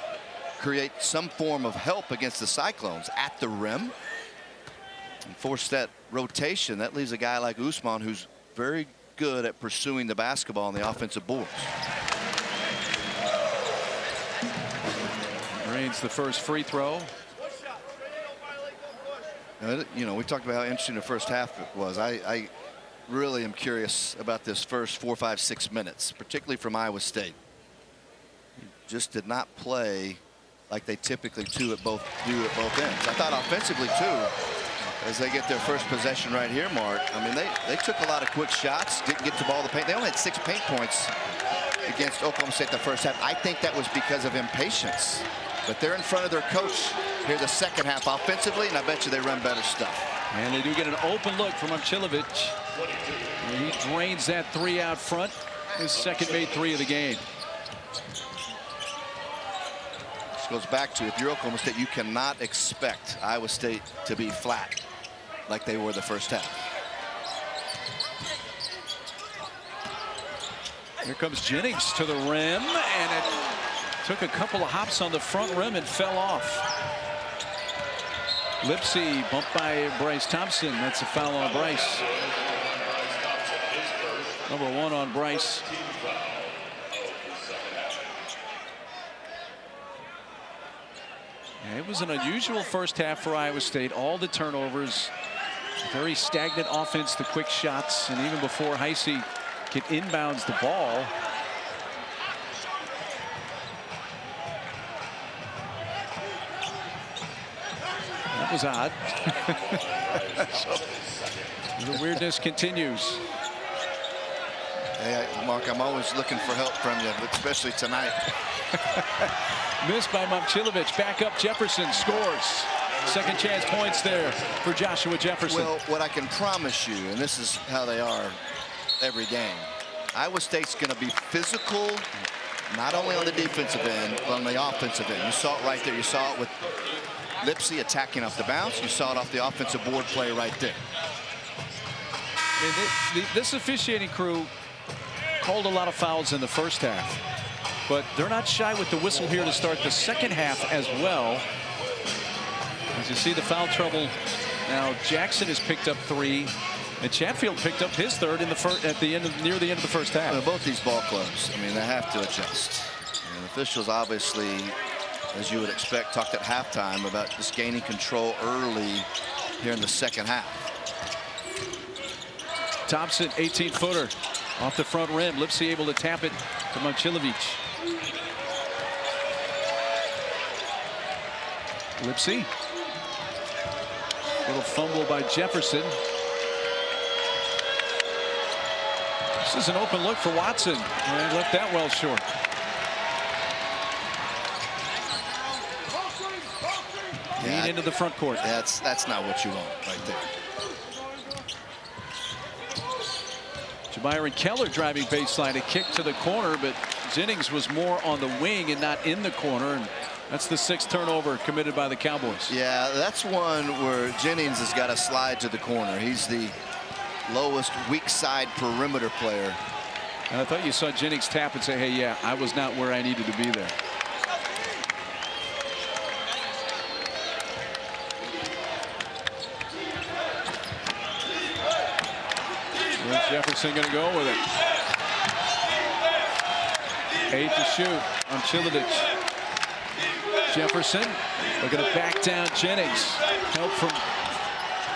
create some form of help against the Cyclones at the rim and force that rotation, that leaves a guy like Usman who's very good at pursuing the basketball on the offensive boards. Drains the first free throw. You know, we talked about how interesting the first half was. I really am curious about this first 4, 5, 6 minutes, particularly from Iowa State. Just did not play like they typically do at both ends. I thought offensively too, as they get their first possession right here, Mark. I mean, they took a lot of quick shots, didn't get the ball to paint. They only had 6 paint points against Oklahoma State the first half. I think that was because of impatience. But they're in front of their coach here the second half offensively, and I bet you they run better stuff. And they do get an open look from Momcilovic. He drains that 3 out front. His second made 3 of the game. This goes back to, if you're Oklahoma State, you cannot expect Iowa State to be flat like they were the first half. Here comes Jennings to the rim, and it took a couple of hops on the front rim and fell off. Lipsy bumped by Bryce Thompson. That's a foul on Bryce. Number 1 on Bryce. And it was an unusual first half for Iowa State. All the turnovers, very stagnant offense, the quick shots, and even before Heisey could inbounds the ball, that was odd. The weirdness continues. Hey, Mark, I'm always looking for help from you, but especially tonight. Missed by Momcilovic. Back up, Jefferson scores. Second chance points there for Joshua Jefferson. Well, what I can promise you, and this is how they are every game, Iowa State's going to be physical, not only on the defensive end, but on the offensive end. You saw it right there. You saw it with Lipsy attacking off the bounce. You saw it off the offensive board play right there. And this officiating crew called a lot of fouls in the first half, but they're not shy with the whistle here to start the second half as well. As you see the foul trouble now, Jackson has picked up 3. And Chatfield picked up his third in the at the end of near the end of the first half. Both these ball clubs, I mean, they have to adjust. And officials obviously, as you would expect, talked at halftime about just gaining control early here in the second half. Thompson, 18-footer off the front rim. Lipsy able to tap it to Momcilovic. Lipsy. Little fumble by Jefferson. This is an open look for Watson, and left that well short. Lean into the front court. That's not what you want right there. Byron Keller driving baseline, a kick to the corner, but Jennings was more on the wing and not in the corner, and that's the 6th turnover committed by the Cowboys. Yeah, that's one where Jennings has got to slide to the corner. He's the lowest weak side perimeter player. And I thought you saw Jennings tap and say, hey, yeah, I was not where I needed to be there. Where's Jefferson going to go with it? 8 to shoot on Momcilovic. Jefferson looking to back down Jennings. Help from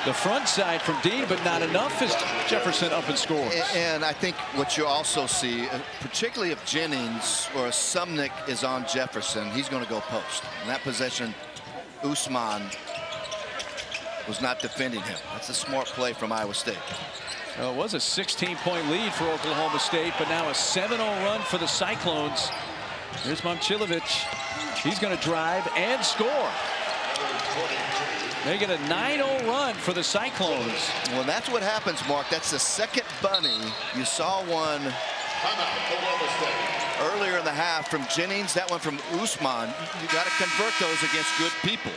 the front side from Dean, but not enough as Jefferson up and scores. And I think what you also see, particularly if Jennings or Sumnick is on Jefferson, he's going to go post. In that possession, Usman was not defending him. That's a smart play from Iowa State. Well, it was a 16-point lead for Oklahoma State, but now a 7-0 run for the Cyclones. Here's Momcilovic. He's going to drive and score. They get a 9-0 run for the Cyclones. Well, that's what happens, Mark. That's the second bunny. You saw one earlier in the half from Jennings. That one from Usman. You got to convert those against good people.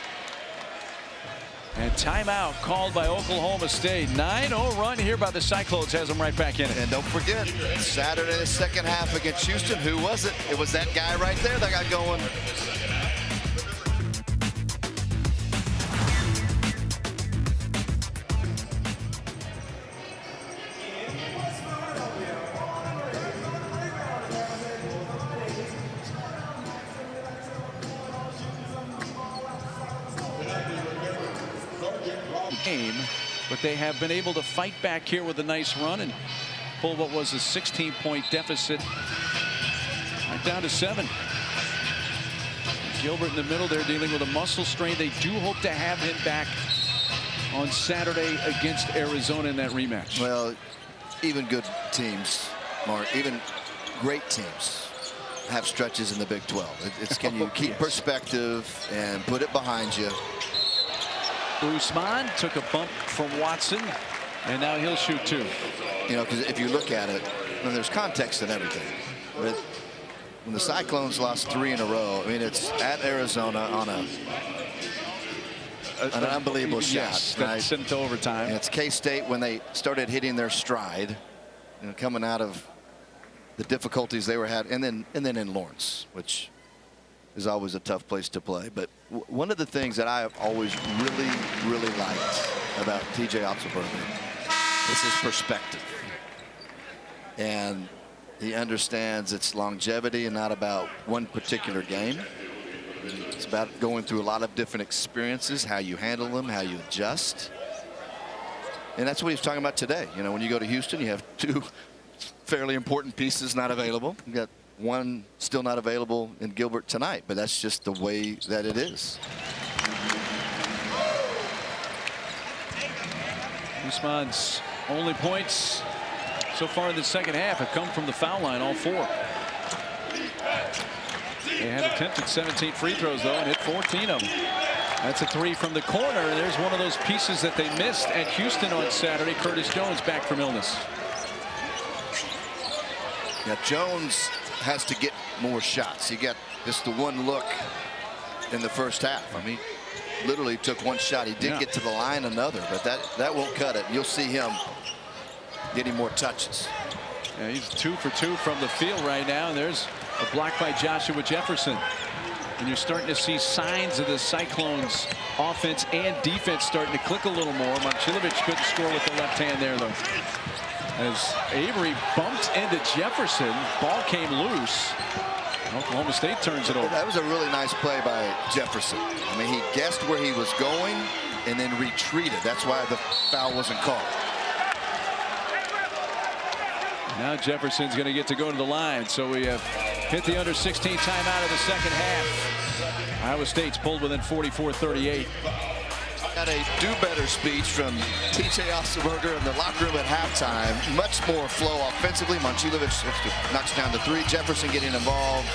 And timeout called by Oklahoma State. 9-0 run here by the Cyclones has them right back in it. And don't forget, Saturday the second half against Houston. Who was it? It was that guy right there that got going. Game, but they have been able to fight back here with a nice run and pull what was a 16-point deficit right down to 7. Gilbert in the middle there dealing with a muscle strain. They do hope to have him back on Saturday against Arizona in that rematch. Well, even good teams, Mark, even great teams have stretches in the Big 12. It's can you keep perspective and put it behind you. Usman took a bump from Watson, and now he'll shoot 2. You know, because if you look at it, and there's context in everything. But when the Cyclones lost 3 in a row, I mean, it's at Arizona on an unbelievable yes, shot. Right? Sent to overtime. And it's K-State when they started hitting their stride, you know, coming out of the difficulties they were having, and then in Lawrence, which is always a tough place to play. But one of the things that I have always really liked about TJ Otzelberger is his perspective. And he understands it's longevity and not about one particular game. It's about going through a lot of different experiences, how you handle them, how you adjust. And that's what he's talking about today. You know, when you go to Houston, you have 2 fairly important pieces not available. You got one still not available in Gilbert tonight, but that's just the way that it is. Usman's only points so far in the second half have come from the foul line, all 4. They have attempted 17 free throws, though, and hit 14 of them. That's a 3 from the corner. There's one of those pieces that they missed at Houston on Saturday. Curtis Jones back from illness. Yeah, Jones has to get more shots. He got just the one look in the first half. I mean, literally took one shot. He did get to the line another, but that won't cut it. You'll see him getting more touches. Yeah, he's 2 for 2 from the field right now. And there's a block by Joshua Jefferson. And you're starting to see signs of the Cyclones offense and defense starting to click a little more. Momcilovic couldn't score with the left hand there, though. As Avery bumped into Jefferson, ball came loose. Oklahoma State turns it over. That was a really nice play by Jefferson. I mean, he guessed where he was going and then retreated. That's why the foul wasn't called. Now Jefferson's going to get to go to the line. So we have hit the under 16 timeout of the second half. Iowa State's pulled within 44-38. Got a do-better speech from T.J. Otzelberger in the locker room at halftime. Much more flow offensively. Momcilovic knocks down the three. Jefferson getting involved,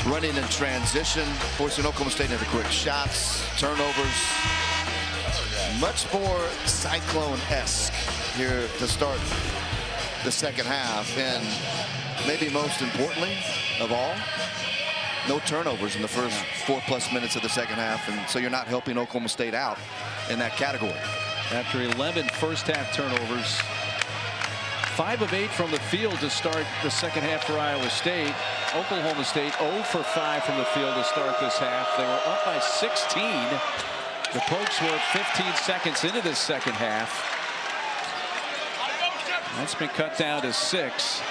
running in transition, forcing Oklahoma State into quick shots, turnovers. Much more Cyclone-esque here to start the second half, and maybe most importantly of all, no turnovers in the first 4+ minutes of the second half, and so you're not helping Oklahoma State out in that category. After 11 first half turnovers, 5 of 8 from the field to start the second half for Iowa State. Oklahoma State 0 for 5 from the field to start this half. They were up by 16. The Pokes were 15 seconds into this second half. That's been cut down to 6.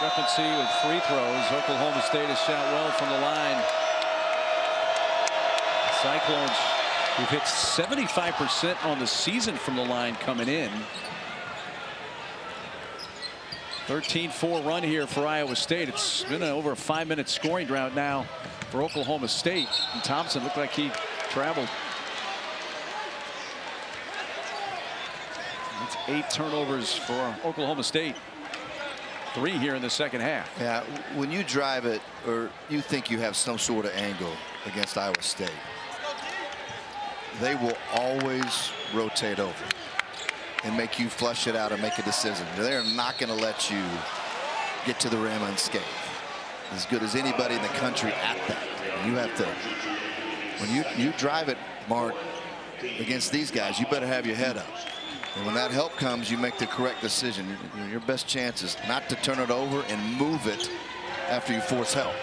Discrepancy with free throws. Oklahoma State has shot well from the line. Cyclones, who've hit 75% on the season from the line coming in. 13-4 run here for Iowa State. It's been over a 5-minute scoring drought now for Oklahoma State. And Thompson looked like he traveled. It's 8 turnovers for Oklahoma State. 3 here in the second half. Yeah, when you drive it or you think you have some sort of angle against Iowa State, they will always rotate over and make you flush it out and make a decision. They're not going to let you get to the rim unscathed. As good as anybody in the country at that. You have to, when you drive it, Mark, against these guys, you better have your head up. And when that help comes, you make the correct decision. Your best chance is not to turn it over and move it after you force help.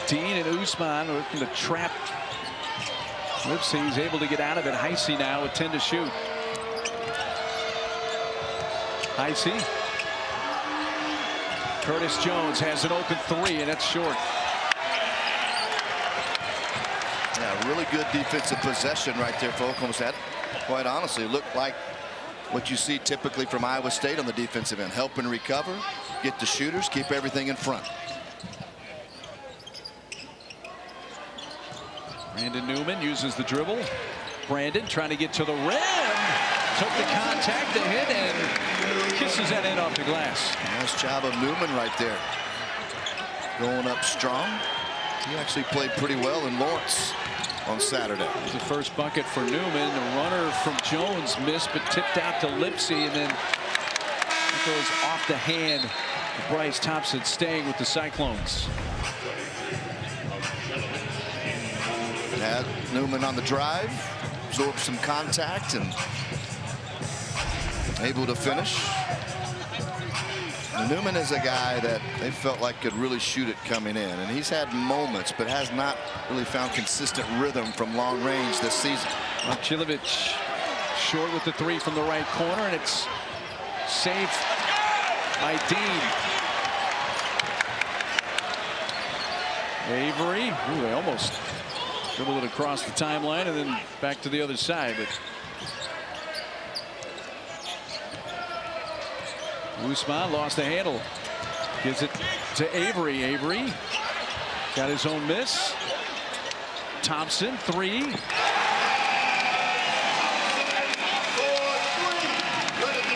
Dean and Usman looking to trap Lipsy. He's able to get out of it. Heisey now with 10 to shoot. Heisey. Curtis Jones has an open 3, and that's short. Yeah, really good defensive possession right there for Oklahoma State. Quite honestly, it looked like what you see typically from Iowa State on the defensive end. Help and recover, get the shooters, keep everything in front. Brandon Newman uses the dribble. Brandon trying to get to the rim. Took the contact, the hit, and kisses that in off the glass. Nice job of Newman right there. Going up strong. He actually played pretty well in Lawrence on Saturday. The first bucket for Newman. The runner from Jones missed, but tipped out to Lipsy, and then it goes off the hand of Bryce Thompson, staying with the Cyclones. Had Newman on the drive, absorbed some contact, and able to finish. And Newman is a guy that they felt like could really shoot it coming in, and he's had moments but has not really found consistent rhythm from long range this season. Momcilovic short with the 3 from the right corner, and it's saved by Dean. Avery, ooh, they almost dribbled it across the timeline and then back to the other side, but Usman lost the handle. Gives it to Avery. Avery got his own miss. Thompson, 3.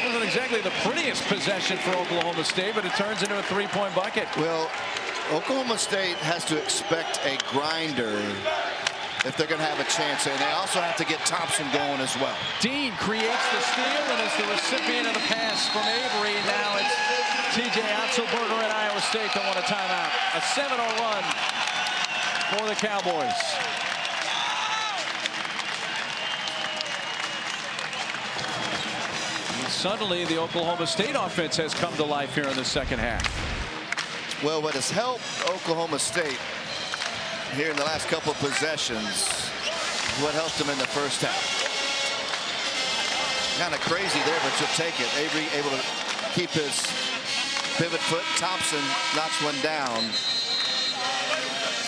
Wasn't exactly the prettiest possession for Oklahoma State, but it turns into a 3-point bucket. Well, Oklahoma State has to expect a grinder if they're going to have a chance, and they also have to get Thompson going as well. Dean creates the steal and is the recipient of the pass from Avery. Now it's T.J. Otzelberger and Iowa State that want a timeout. A 7-0 run for the Cowboys. And suddenly the Oklahoma State offense has come to life here in the second half. Well, what has helped Oklahoma State here in the last couple of possessions is what helped them in the first half. Kind of crazy there, but you'll take it. Avery able to keep his pivot foot. Thompson knocks one down.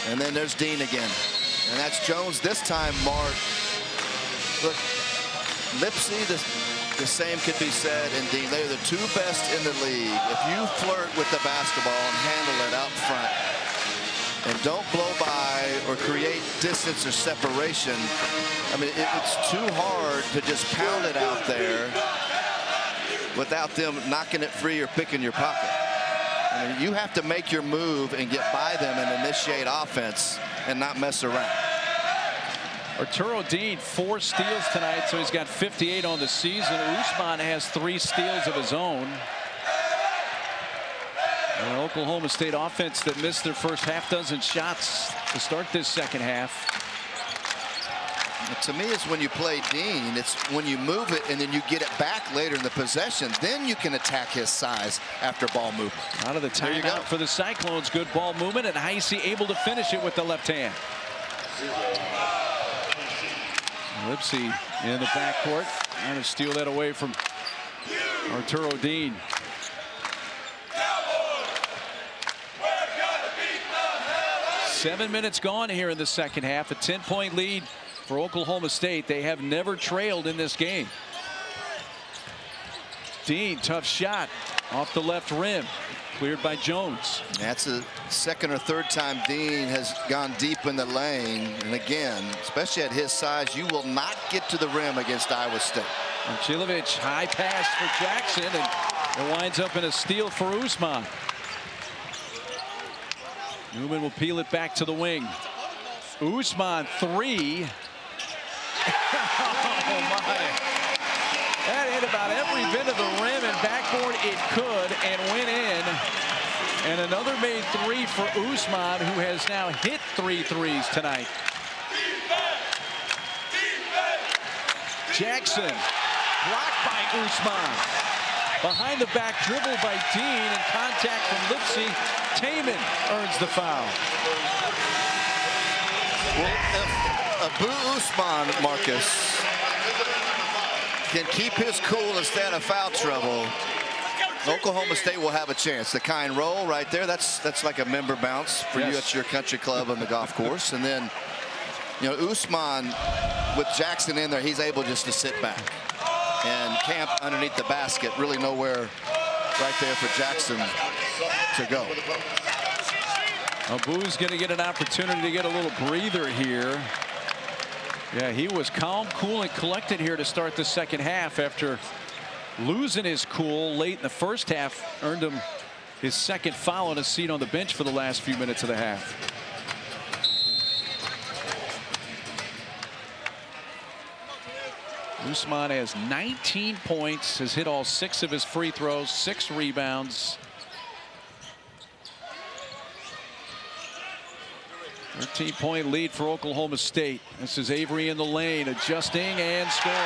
And then there's Dean again. And that's Jones this time, Mark. Look, Lipsy, the same could be said, and Dean. They're the two best in the league. If you flirt with the basketball and handle it out front and don't blow by or create distance or separation, I mean, it's too hard to just pound it out there without them knocking it free or picking your pocket. I mean, you have to make your move and get by them and initiate offense and not mess around. Arturo Dean 4 steals tonight, so he's got 58 on the season. Usman has 3 steals of his own. An Oklahoma State offense that missed their first half dozen shots to start this second half. To me, it's when you play Dean, it's when you move it and then you get it back later in the possession. Then you can attack his size after ball movement. Out of the timeout for the Cyclones. Good ball movement, and Heisey able to finish it with the left hand. Lipsy in the backcourt, trying to steal that away from Arturo Dean. Seven minutes gone here in the second half. A 10-point lead for Oklahoma State. They have never trailed in this game. Dean, tough shot off the left rim. Cleared by Jones. That's the second or third time Dean has gone deep in the lane. And again, especially at his size, you will not get to the rim against Iowa State. And Chilovich, high pass for Jackson, and it winds up in a steal for Usman. Newman will peel it back to the wing. Usman 3. Oh my. That hit about every bit of the rim and backboard it could and went in. And another made 3 for Usman, who has now hit 3 threes tonight. Jackson blocked by Usman. Behind the back dribble by Dean, and contact from Lipsy. Taman earns the foul. Well, if Abu Usman, Marcus, can keep his cool and stay out of foul trouble, Oklahoma State will have a chance. The kind roll right there, that's like a member bounce for you at your country club on the golf course. And then, you know, Usman with Jackson in there, he's able just to sit back and camp underneath the basket. Really nowhere right there for Jackson to go. Abu's going to get an opportunity to get a little breather here. Yeah, he was calm, cool, and collected here to start the second half after losing his cool late in the first half. Earned him his second foul and a seat on the bench for the last few minutes of the half. Usman has 19 points, has hit all 6 of his free throws, 6 rebounds. 13-point lead for Oklahoma State. This is Avery in the lane, adjusting and scoring.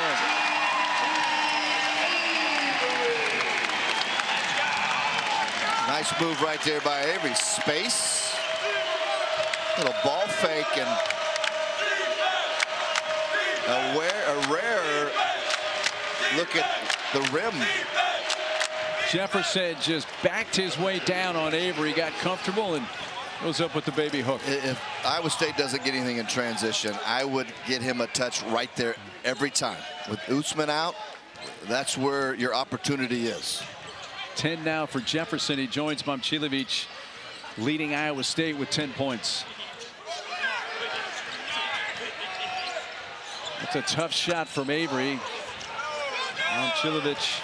Nice move right there by Avery. Space. Little ball fake and a rare look at the rim. Jefferson just backed his way down on Avery, got comfortable, and goes up with the baby hook. If Iowa State doesn't get anything in transition, I would get him a touch right there every time. With Usman out, that's where your opportunity is. 10 now for Jefferson. He joins Momcilovic, leading Iowa State with 10 points. That's a tough shot from Avery. Momcilovic,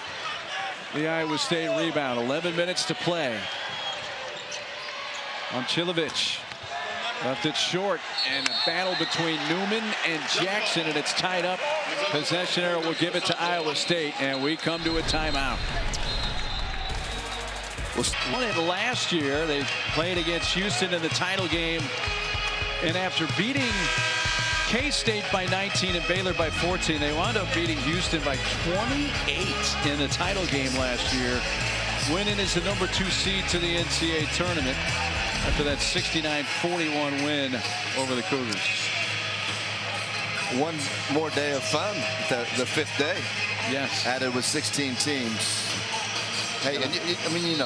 the Iowa State rebound. 11 minutes to play. Momcilovic left it short, and a battle between Newman and Jackson, and it's tied up. Possession arrow will give it to Iowa State, and we come to a timeout. Won it last year. They played against Houston in the title game, and after beating K-State by 19 and Baylor by 14, they wound up beating Houston by 28 in the title game last year. winning as the #2 seed to the NCAA tournament after that 69-41 win over the Cougars. One more day of fun, the 5th day. Yes. Added with 16 teams. Hey, and I mean, you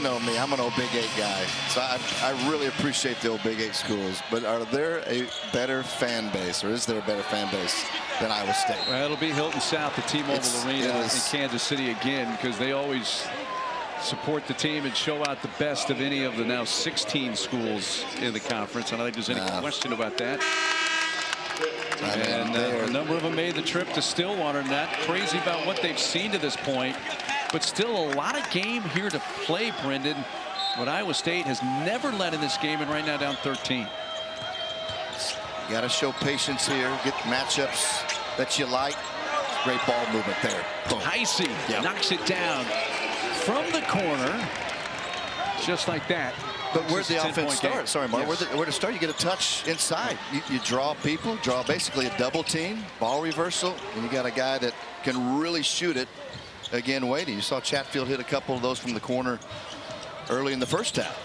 know me, I'm an old Big 8 guy, so I really appreciate the old Big 8 schools. But are there a better fan base, or is there a better fan base than Iowa State? Well, it'll be Hilton South, the T-Mobile Arena in Kansas City again, because they always support the team and show out the best of any of the now 16 schools in the conference. I don't think there's any question about that. And a number of them made the trip to Stillwater. Not crazy about what they've seen to this point, but still a lot of game here to play, Brendan. But Iowa State has never led in this game, and right now down 13. You got to show patience here. Get matchups that you like. Great ball movement there. Heisey knocks it down from the corner, just like that. But where's the offense start? Sorry, Mark. Yes. Where to start? You get a touch inside. You draw people, draw basically a double team, ball reversal, and you got a guy that can really shoot it. Again, waiting. You saw Chatfield hit a couple of those from the corner early in the first half.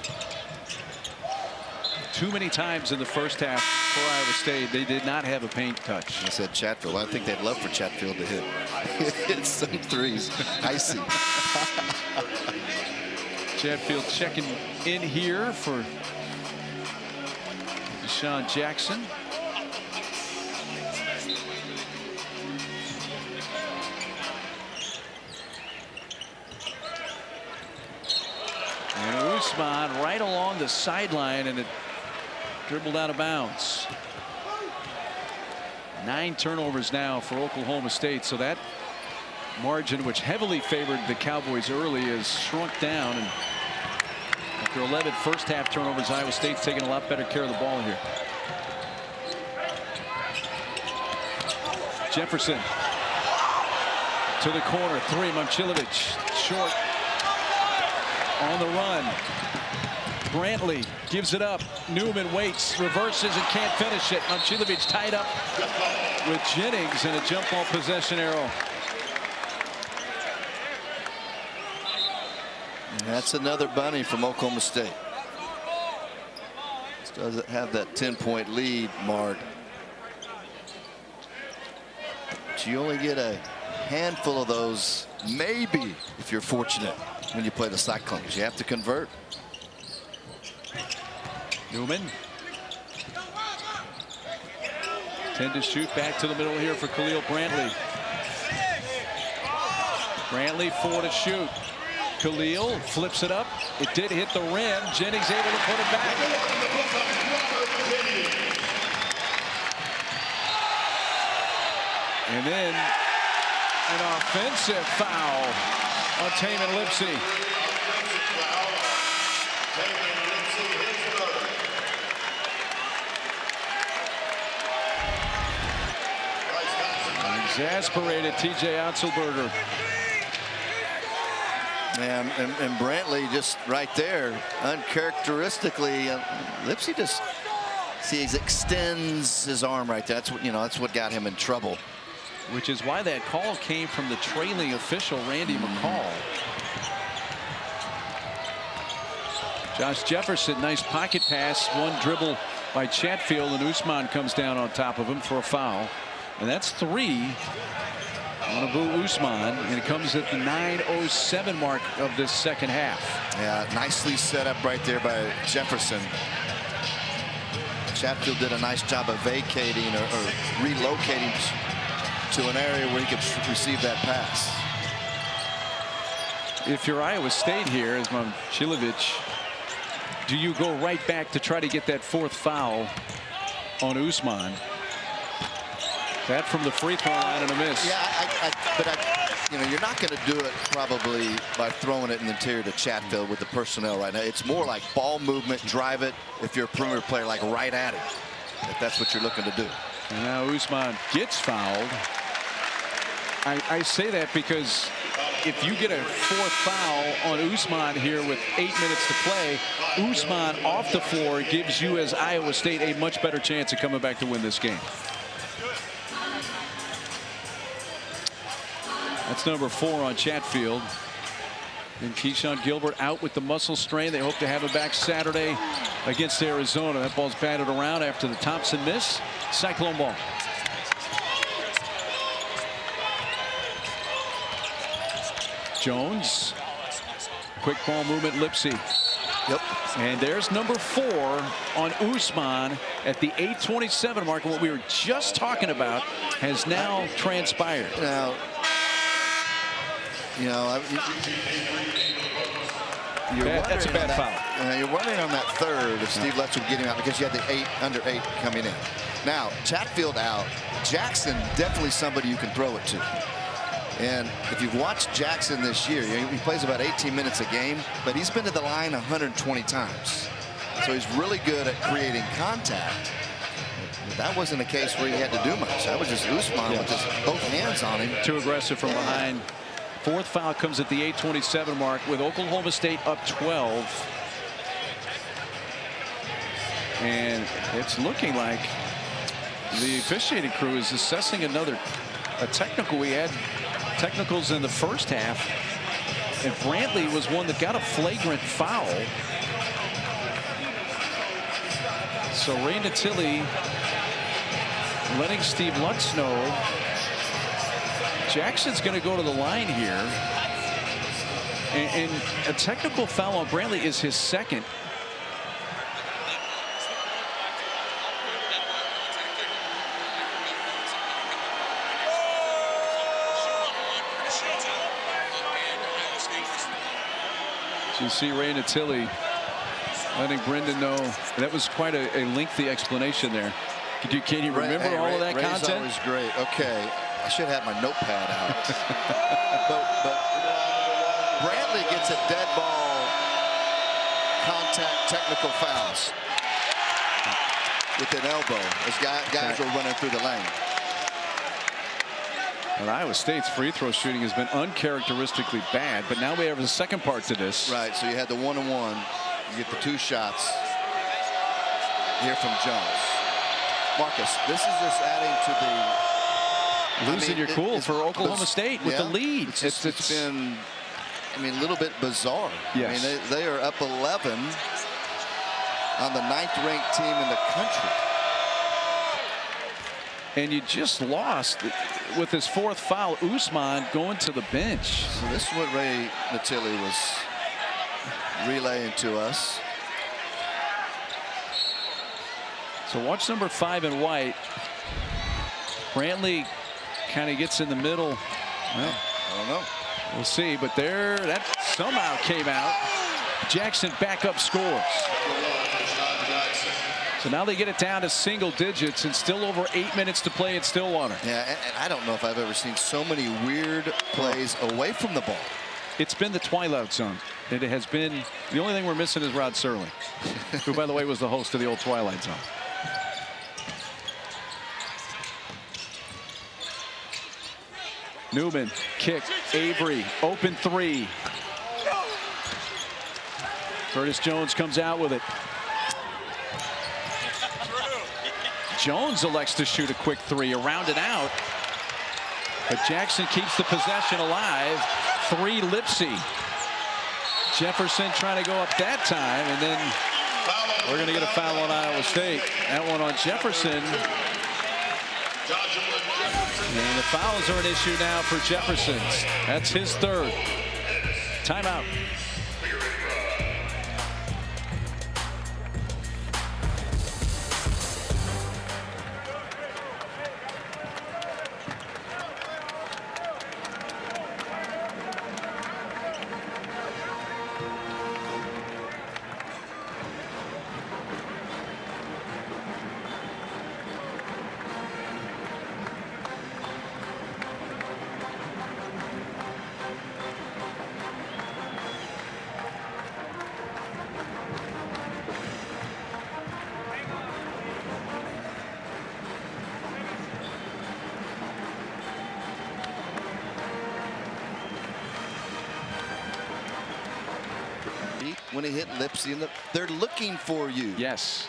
Too many times in the first half for Iowa State, they did not have a paint touch. I said Chatfield. I think they'd love for Chatfield to hit some threes. Icy. Chatfield checking in here for Deshaun Jackson. And Usman right along the sideline, and it dribbled out of bounds. 9 turnovers now for Oklahoma State, so that margin, which heavily favored the Cowboys early, is shrunk down. And after 11 first half turnovers, Iowa State's taking a lot better care of the ball here. Jefferson to the corner, 3. Momcilovic short on the run. Brantley gives it up. Newman waits, reverses, and can't finish it. Momcilovic tied up with Jennings, and a jump ball possession arrow. That's another bunny from Oklahoma State. Doesn't have that 10-point lead, Mark. But you only get a handful of those, maybe, if you're fortunate, when you play the Cyclones. You have to convert. Newman. 10 to shoot. Back to the middle here for Khalil Brantley. Brantley 4 to shoot. Khalil flips it up. It did hit the rim. Jennings able to put it back. And then an offensive foul on Tamin Lipsey. Exasperated TJ Otzelberger. And Brantley just right there, uncharacteristically, Lipsey just he extends his arm right there. That's what that's what got him in trouble. Which is why that call came from the trailing official, Randy McCall. Josh Jefferson, nice pocket pass, one dribble by Chatfield, and Usman comes down on top of him for a foul. And that's 3 on Abu Usman, and it comes at the 9:07 mark of this second half. Yeah, nicely set up right there by Jefferson. Chatfield did a nice job of vacating or relocating to an area where he could receive that pass. If you're Iowa State here, as Momcilovic, do you go right back to try to get that 4th foul on Usman? That from the free throw line and a miss. Yeah, but you're not going to do it probably by throwing it in the interior to Chatfield with the personnel right now. It's more like ball movement, drive it. If you're a perimeter player, like right at it, if that's what you're looking to do. And now Usman gets fouled. I say that because if you get a 4th foul on Usman here with 8 minutes to play, Usman off the floor gives you as Iowa State a much better chance of coming back to win this game. That's number 4 on Chatfield. And Keyshawn Gilbert out with the muscle strain. They hope to have him back Saturday against Arizona. That ball's batted around after the Thompson miss. Cyclone ball. Jones. Quick ball movement, Lipsy. Yep. And there's number 4 on Usman at the 8:27 mark. And what we were just talking about has now transpired. Now, that's a bad foul. You're wondering on that third if Steve Letts would get him out because you had the under 8 coming in. Now, Chatfield out. Jackson, definitely somebody you can throw it to. And if you've watched Jackson this year, he plays about 18 minutes a game, but he's been to the line 120 times. So he's really good at creating contact. But that wasn't a case where he had to do much. That was just Usman with his both hands on him. Too aggressive from behind. 4th foul comes at the 8:27 mark with Oklahoma State up 12. And it's looking like the officiating crew is assessing a technical. We had technicals in the first half, and Brantley was one that got a flagrant foul. So Ray Natilli letting Steve Lutz know Jackson's going to go to the line here, and a technical foul on Brantley is his second. So you see Ray Natilli letting Brendan know. That was quite a lengthy explanation there. Can you remember all of that Ray's content? Always great. Okay, I should have my notepad out. but Brantley gets a dead ball contact technical fouls with an elbow as guys were running through the lane. Well, Iowa State's free throw shooting has been uncharacteristically bad, but now we have a second part to this. Right, so you had the 1-on-1. You get the 2 shots here from Jones. Marcus, this is just adding to the losing your cool for Oklahoma State with the lead. It's been, a little bit bizarre. Yes. They are up 11 on the 9th ranked team in the country. And you just lost with his 4th foul. Usman going to the bench. So this is what Ray Natilli was relaying to us. So watch number 5 in white. Brantley kind of gets in the middle. Well, I don't know. We'll see, but that somehow came out. Jackson back up scores. So now they get it down to single digits and still over 8 minutes to play at Stillwater. Yeah, and I don't know if I've ever seen so many weird plays away from the ball. It's been the Twilight Zone. It has been, the only thing we're missing is Rod Serling, who, by the way, was the host of the old Twilight Zone. Newman, kick, Avery, open 3. Curtis Jones comes out with it. Jones elects to shoot a quick 3, around and out. But Jackson keeps the possession alive. 3, Lipsy. Jefferson trying to go up that time, and then we're going to get a foul on Iowa State. That one on Jefferson. And the fouls are an issue now for Jefferson. That's his 3rd. Timeout. When he hit Lipsy, and they're looking for you. Yes.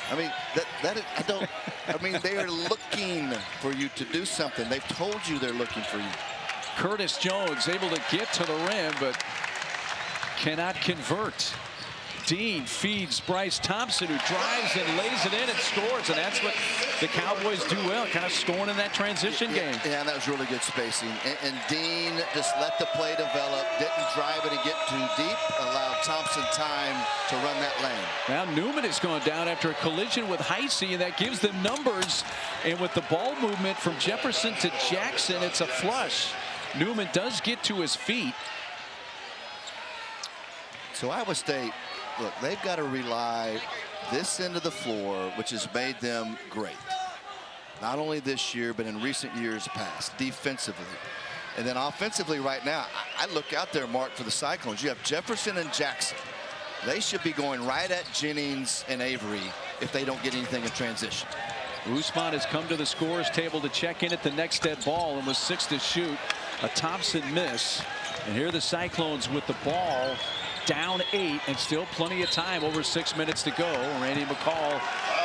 I mean, they are looking for you to do something. They've told you they're looking for you. Curtis Jones able to get to the rim, but cannot convert. Dean feeds Bryce Thompson, who drives and lays it in and scores, and that's what the Cowboys do well, kind of scoring in that transition game. Yeah, that was really good spacing. And Dean just let the play develop, didn't drive it and get too deep, allowed Thompson time to run that lane. Now Newman has gone down after a collision with Heisey, and that gives them numbers. And with the ball movement from Jefferson to Jackson, it's a flush. Newman does get to his feet. So Iowa State, look, they've got to rely this end of the floor, which has made them great. Not only this year, but in recent years past, defensively. And then offensively right now, I look out there, Mark, for the Cyclones. You have Jefferson and Jackson. They should be going right at Jennings and Avery if they don't get anything in transition. Usman has come to the scorer's table to check in at the next dead ball and was 6 to shoot. A Thompson miss. And here are the Cyclones with the ball. Down 8 and still plenty of time, over 6 minutes to go. Randy McCall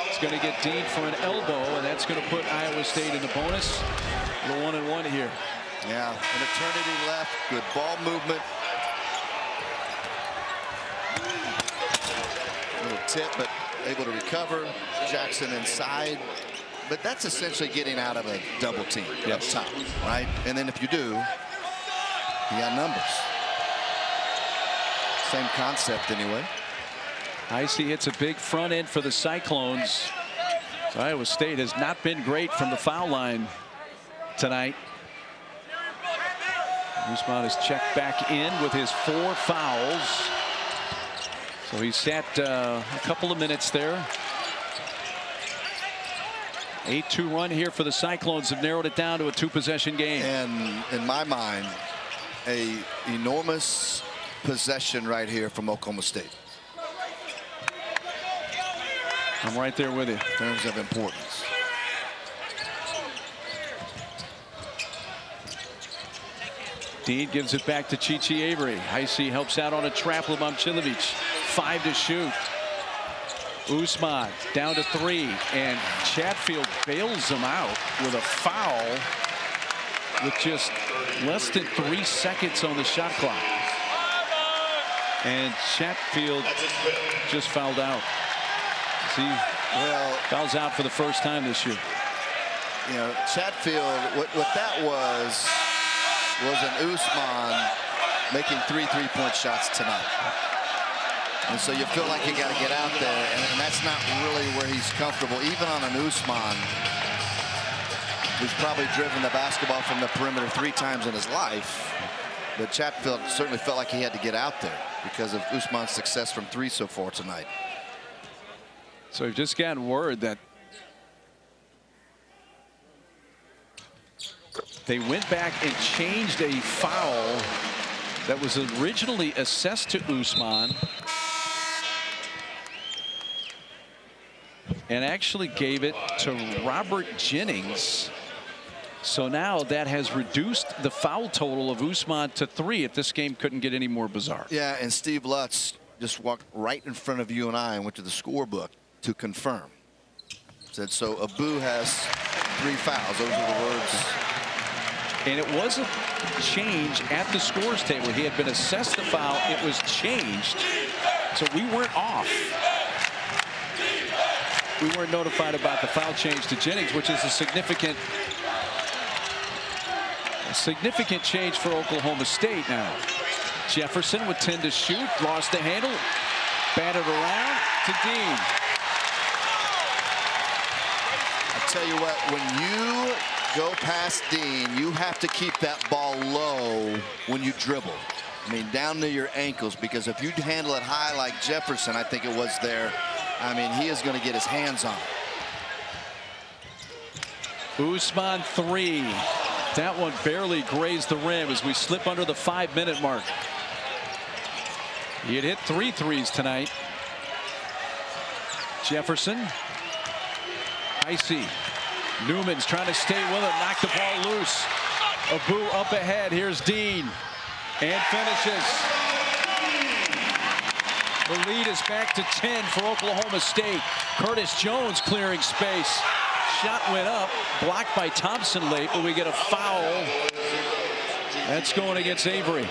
is going to get Dean for an elbow, and that's going to put Iowa State in the bonus. The 1-and-1 here. Yeah, an eternity left. Good ball movement. A little tip, but able to recover. Jackson inside. But that's essentially getting out of a double team up top, right? And then if you do, you got numbers. Same concept anyway. Heisey hits a big front end for the Cyclones. So Iowa State has not been great from the foul line tonight. Usman is checked back in with his 4 fouls. So he sat a couple of minutes there. 8-2 run here for the Cyclones have narrowed it down to a 2-possession game. And in my mind, a enormous possession right here from Oklahoma State. I'm right there with you. In terms of importance. Dean gives it back to Chichi Avery. Heisey helps out on a trap. Lemomchilovic 5 to shoot. Usman down to 3, and Chatfield bails him out with a foul with just less than 3 seconds on the shot clock. And Chatfield just fouled out. See, fouls out for the first time this year. You know, Chatfield, what that was an Usman making 3 3-point shots tonight. And so you feel like you got to get out there, and that's not really where he's comfortable, even on an Usman, who's probably driven the basketball from the perimeter 3 times in his life. But Chatfield certainly felt like he had to get out there because of Usman's success from 3 so far tonight. So we've just gotten word that they went back and changed a foul that was originally assessed to Usman and actually gave it to Robert Jennings. So now that has reduced the foul total of Usman to 3 if this game couldn't get any more bizarre. Yeah, and Steve Lutz just walked right in front of you and I and went to the scorebook to confirm. Said, so Abu has 3 fouls. Those are the words. And it wasn't changed at the scores table. He had been assessed the foul. It was changed. So we weren't off. We weren't notified about the foul change to Jennings, which is a significant change for Oklahoma State now. Jefferson with 10 to shoot, lost the handle, batted around to Dean. I tell you what, when you go past Dean, you have to keep that ball low when you dribble. I mean, down to your ankles, because if you handle it high like Jefferson, I think it was there, I mean, he is going to get his hands on it. Usman 3. That one barely grazed the rim as we slip under the 5-minute mark. He had hit 3 threes tonight. Jefferson. Heisey. Newman's trying to stay with it, knock the ball loose. Abu up ahead. Here's Dean. And finishes. The lead is back to 10 for Oklahoma State. Curtis Jones clearing space. Shot went up, blocked by Thompson late, but we get a foul That's going against Avery.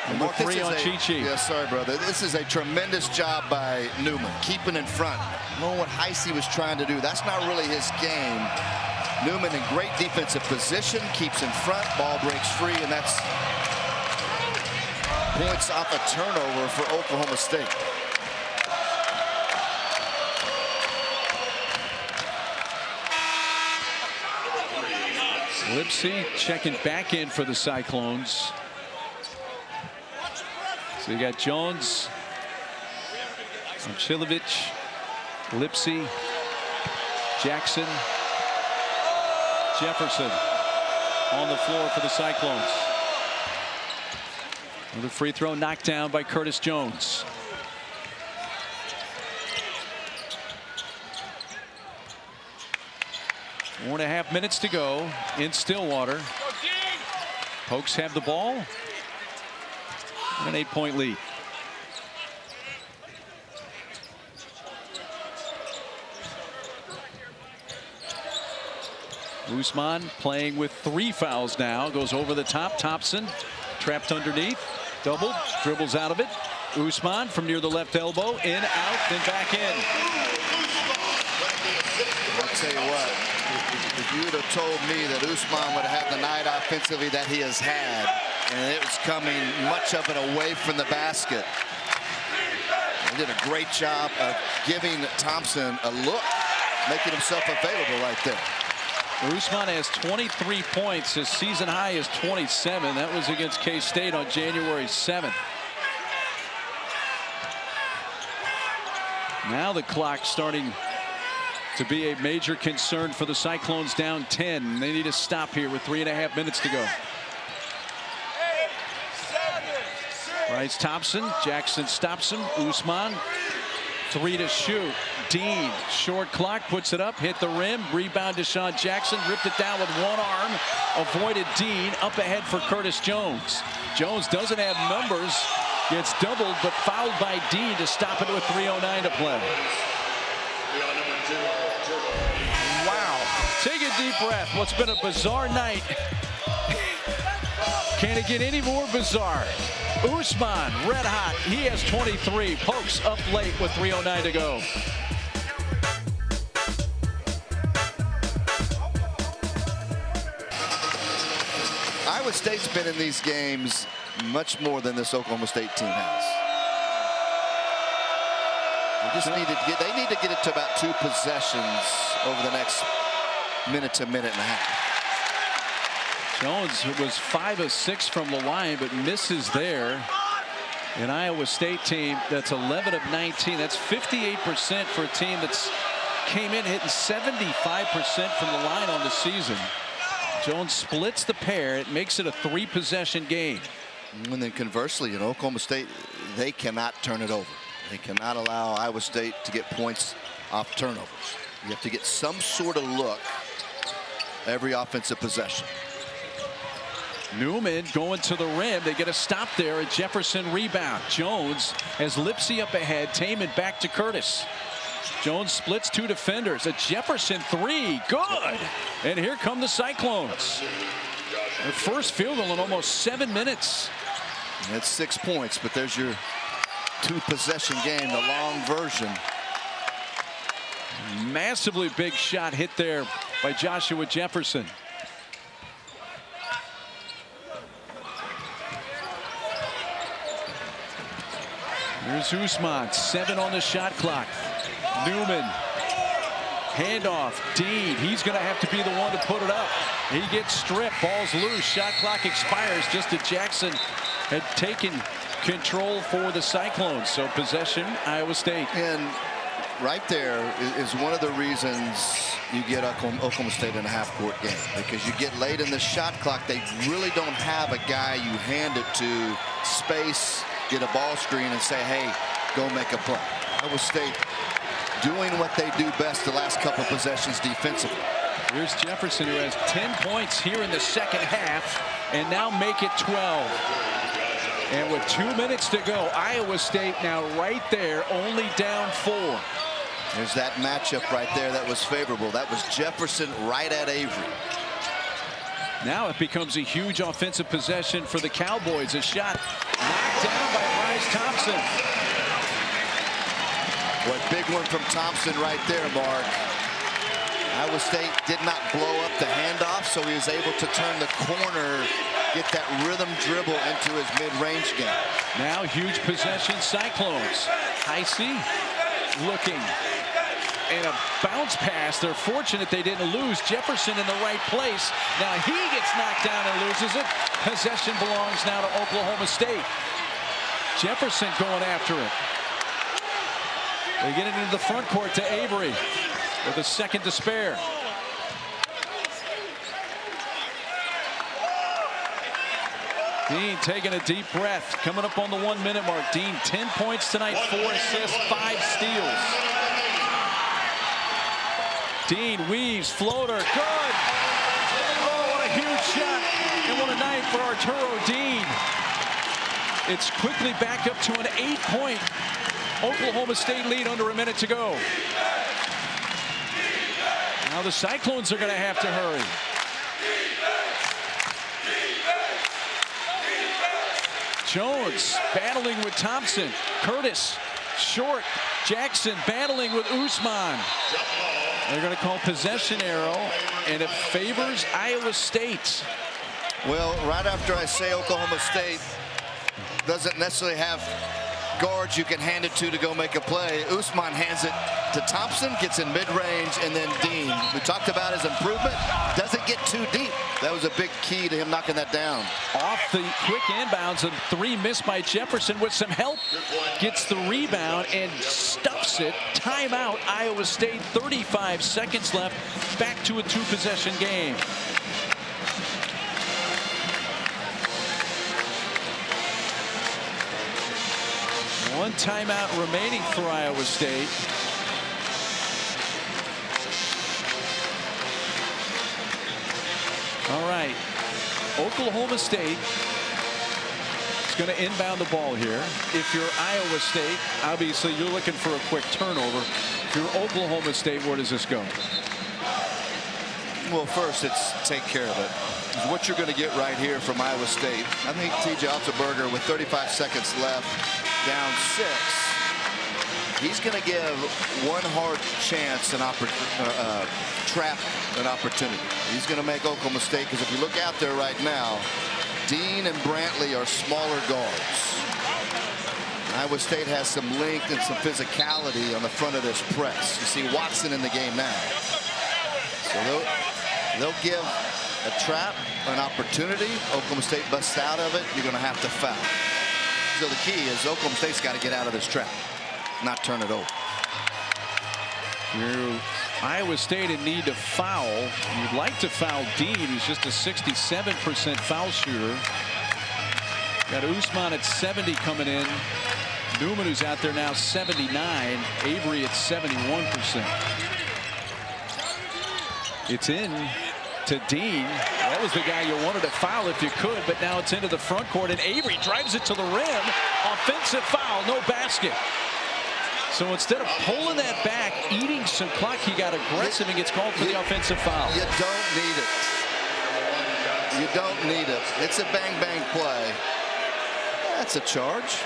Number 3 on Chi-Chi. Yeah, sorry, brother. This is a tremendous job by Newman, keeping in front. Knowing what Heisey was trying to do. That's not really his game. Newman in great defensive position, keeps in front, ball breaks free, and that's points off a turnover for Oklahoma State. Lipsy checking back in for the Cyclones. So you got Jones, Chilovich, Lipsy, Jackson, Jefferson on the floor for the Cyclones. Another free throw knocked down by Curtis Jones. Four and a half minutes to go in Stillwater. Pokes have the ball. An 8-point lead. Usman playing with 3 fouls now. Goes over the top. Thompson trapped underneath. Double. Dribbles out of it. Usman from near the left elbow. In, out, then back in. I'll tell you what. If you would have told me that Usman would have had the night offensively that he has had, and it was coming much of it away from the basket, he did a great job of giving Thompson a look, making himself available right there. Usman has 23 points. His season high is 27. That was against K-State on January 7th. Now the clock starting to be a major concern for the Cyclones, down 10. They need a stop here with 3.5 minutes to go. Bryce Thompson, Jackson stops him. Usman, 3 to shoot. Dean, short clock, puts it up, hit the rim, rebound to Sean Jackson, ripped it down with one arm, avoided Dean, up ahead for Curtis Jones. Jones doesn't have numbers, gets doubled, but fouled by Dean to stop it with 3:09 to play. Wow. Take a deep breath. What's been a bizarre night. Can it get any more bizarre? Usman, red hot. He has 23. Pokes up late with 3:09 to go. Iowa State's been in these games much more than this Oklahoma State team has. They need to get it to about 2 possessions over the next minute to minute and a half. Jones was 5 of 6 from the line, but misses there. An Iowa State team that's 11 of 19. That's 58% for a team that's came in hitting 75% from the line on the season. Jones splits the pair. It makes it a 3-possession game. And then conversely, in Oklahoma State, they cannot turn it over. They cannot allow Iowa State to get points off turnovers. You have to get some sort of look every offensive possession. Newman going to the rim. They get a stop there. A Jefferson rebound. Jones has Lipsy up ahead. Taman back to Curtis. Jones splits 2 defenders. A Jefferson 3. Good. And here come the Cyclones. Their first field goal in almost 7 minutes. That's 6 points, but there's your 2-possession game, the long version. Massively big shot hit there by Joshua Jefferson. Here's Usman, 7 on the shot clock. Newman, handoff, Dean, he's going to have to be the one to put it up. He gets stripped, ball's loose, shot clock expires just as Jackson had taken control for the Cyclones. So possession, Iowa State. And right there is one of the reasons you get Oklahoma State in a half-court game, because you get late in the shot clock. They really don't have a guy you hand it to, space, get a ball screen, and say, hey, go make a play. Iowa State doing what they do best the last couple of possessions defensively. Here's Jefferson, who has 10 points here in the second half, and now make it 12. And with 2 minutes to go, Iowa State now right there, only down 4. There's that matchup right there that was favorable. That was Jefferson right at Avery. Now it becomes a huge offensive possession for the Cowboys. A shot knocked down by Bryce Thompson. What big one from Thompson right there, Mark. Iowa State did not blow up the handoff, so he was able to turn the corner, get that rhythm dribble into his mid-range game. Now huge possession, Cyclones. Heisey looking. And a bounce pass. They're fortunate they didn't lose. Jefferson in the right place. Now he gets knocked down and loses it. Possession belongs now to Oklahoma State. Jefferson going after it. They get it into the front court to Avery with a second to spare. Dean taking a deep breath. Coming up on the 1 minute mark. Dean 10 points tonight, 4 assists, 5 steals. Dean weaves, floater, good. Oh, what a huge shot. And what a night for Arturo Dean. It's quickly back up to an 8-point Oklahoma State lead under a minute to go. Now the Cyclones are going to have to hurry. Jones battling with Thompson. Curtis short. Jackson battling with Usman. They're going to call possession arrow, and it favors Iowa State. Well, right after I say Oklahoma State doesn't necessarily have guards you can hand it to go make a play, Usman hands it to Thompson, gets in mid-range, and then Dean. We talked about his improvement. Doesn't get too deep. That was a big key to him knocking that down. Off the quick inbounds, and 3 missed by Jefferson with some help. Gets the rebound and stuffs it. Timeout, Iowa State. 35 seconds left. Back to a 2-possession game. One timeout remaining for Iowa State. All right. Oklahoma State is going to inbound the ball here. If you're Iowa State, obviously you're looking for a quick turnover. If you're Oklahoma State, where does this go? Well, first, it's take care of it. What you're going to get right here from Iowa State. I think T.J. Altenberger, with 35 seconds left, down 6. He's going to give one hard chance, trap an opportunity. He's going to make Oklahoma State, because if you look out there right now, Dean and Brantley are smaller guards. Iowa State has some length and some physicality on the front of this press. You see Watson in the game now. So they'll give a trap, an opportunity. Oklahoma State busts out of it. You're going to have to foul. So the key is Oklahoma State's got to get out of this trap, not turn it over. Iowa State in need to foul. You'd like to foul Dean, who's just a 67% foul shooter. Got Usman at 70 coming in. Newman, who's out there now, 79. Avery at 71%. It's in to Dean. That was the guy you wanted to foul if you could, but now it's into the front court, and Avery drives it to the rim. Offensive foul, no basket. So instead of pulling that back, eating some clock, he got aggressive and gets called for the offensive foul. You don't need it. You don't need it. It's a bang-bang play. That's a charge.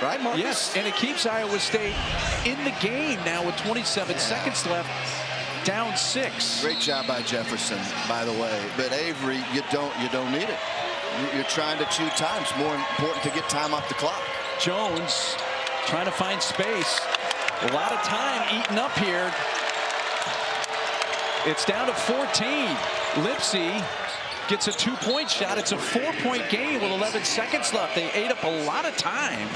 Right, Marcus? Yes, and it keeps Iowa State in the game now with 27 seconds left. Down 6. Great job by Jefferson, by the way. But Avery, you don't need it. You're trying to chew time. It's more important to get time off the clock. Jones trying to find space. A lot of time eaten up here. It's down to 14. Lipsy gets a 2-point shot. It's a 4-point game with 11 seconds left. They ate up a lot of time,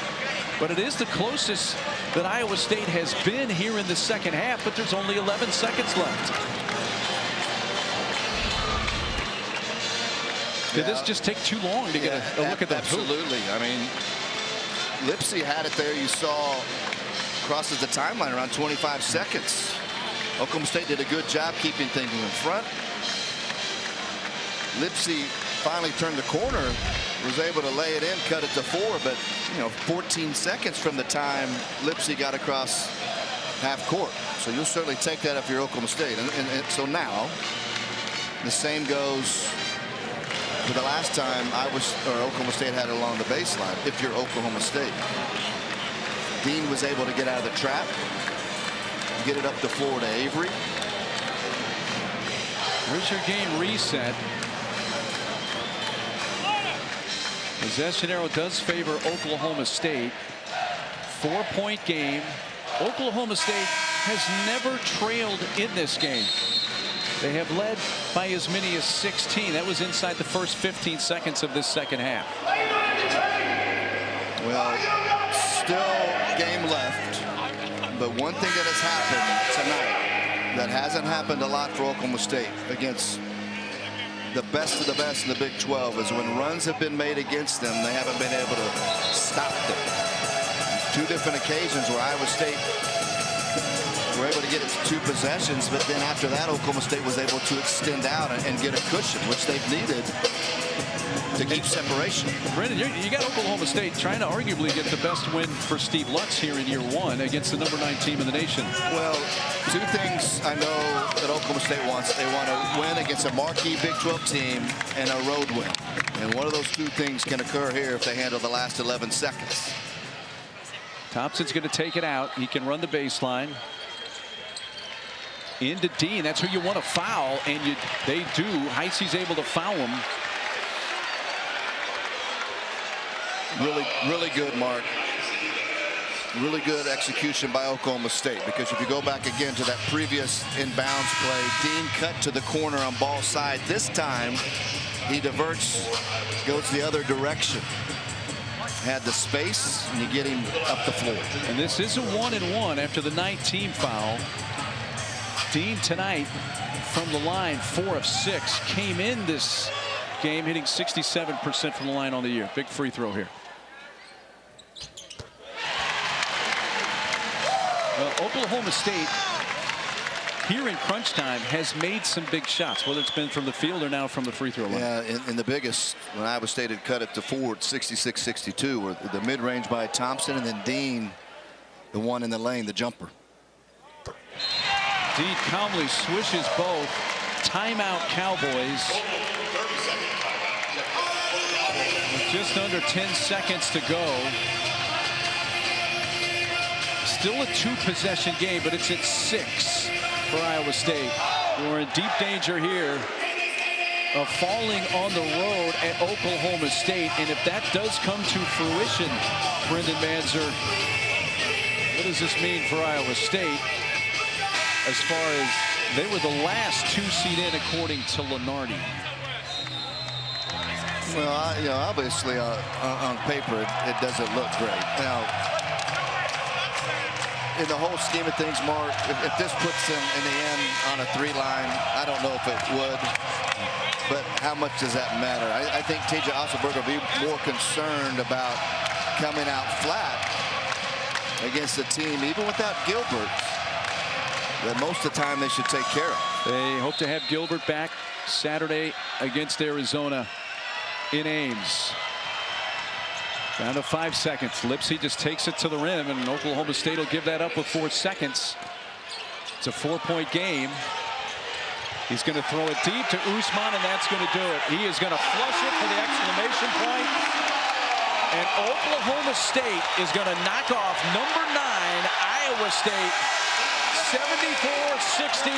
but it is the closest that Iowa State has been here in the second half, but there's only 11 seconds left. Did this just take too long to get a look at that? Absolutely. I mean, Lipsy had it there. You saw crosses the timeline around 25 seconds. Oklahoma State did a good job keeping things in front. Lipsy finally turned the corner, was able to lay it in, cut it to 4, but 14 seconds from the time Lipsy got across half court. So you'll certainly take that if you're Oklahoma State. And so now the same goes to the last time Oklahoma State had it along the baseline. If you're Oklahoma State, Dean was able to get out of the trap, get it up the floor to Avery. Here's your game reset. Possession arrow does favor Oklahoma State. 4-point game. Oklahoma State has never trailed in this game. They have led by as many as 16. That was inside the first 15 seconds of this second half. Well, still game left. But one thing that has happened tonight that hasn't happened a lot for Oklahoma State against the best of the best in the Big 12 is when runs have been made against them, they haven't been able to stop them. 2 different occasions where Iowa State were able to get it to 2 possessions, but then after that Oklahoma State was able to extend out and get a cushion, which they've needed to keep separation. Brendan, you got Oklahoma State trying to arguably get the best win for Steve Lutz here in year 1 against the number 9 team in the nation. Well, 2 things I know that Oklahoma State wants. They want to win against a marquee Big 12 team and a road win. And one of those 2 things can occur here if they handle the last 11 seconds. Thompson's going to take it out. He can run the baseline. Into Dean. That's who you want to foul, and they do. Heisey's able to foul him. Really good, Mark. Really good execution by Oklahoma State, because if you go back again to that previous inbounds play, Dean cut to the corner on ball side. This time he diverts, goes the other direction. Had the space, and you get him up the floor. And this is a 1-and-1 after the 19 foul. Dean tonight from the line, 4 of 6. Came in this game hitting 67% from the line on the year. Big free throw here. Well, Oklahoma State here in crunch time has made some big shots, whether it's been from the field or now from the free throw line. Yeah, in the biggest, when Iowa State had cut it to 4 at 66-62, where the mid-range by Thompson, and then Dean, the one in the lane, the jumper. Dean calmly swishes both. Timeout, Cowboys. With just under 10 seconds to go. Still a 2-possession game, but it's at 6 for Iowa State. We're in deep danger here of falling on the road at Oklahoma State. And if that does come to fruition, Brendan Manzer, what does this mean for Iowa State? As far as they were the last 2 seed in, according to Lenardi. Well, obviously on paper it doesn't look great. Now, in the whole scheme of things, Mark, if this puts them in the end on a 3-line, I don't know if it would. But how much does that matter? I think TJ Osselberg will be more concerned about coming out flat against the team, even without Gilbert, that most of the time they should take care of. They hope to have Gilbert back Saturday against Arizona in Ames. Down to 5 seconds. Lipsey just takes it to the rim, and Oklahoma State will give that up with 4 seconds. It's a 4-point game. He's going to throw it deep to Usman, and that's going to do it. He is going to flush it for the exclamation point. And Oklahoma State is going to knock off number 9, Iowa State, 74-68.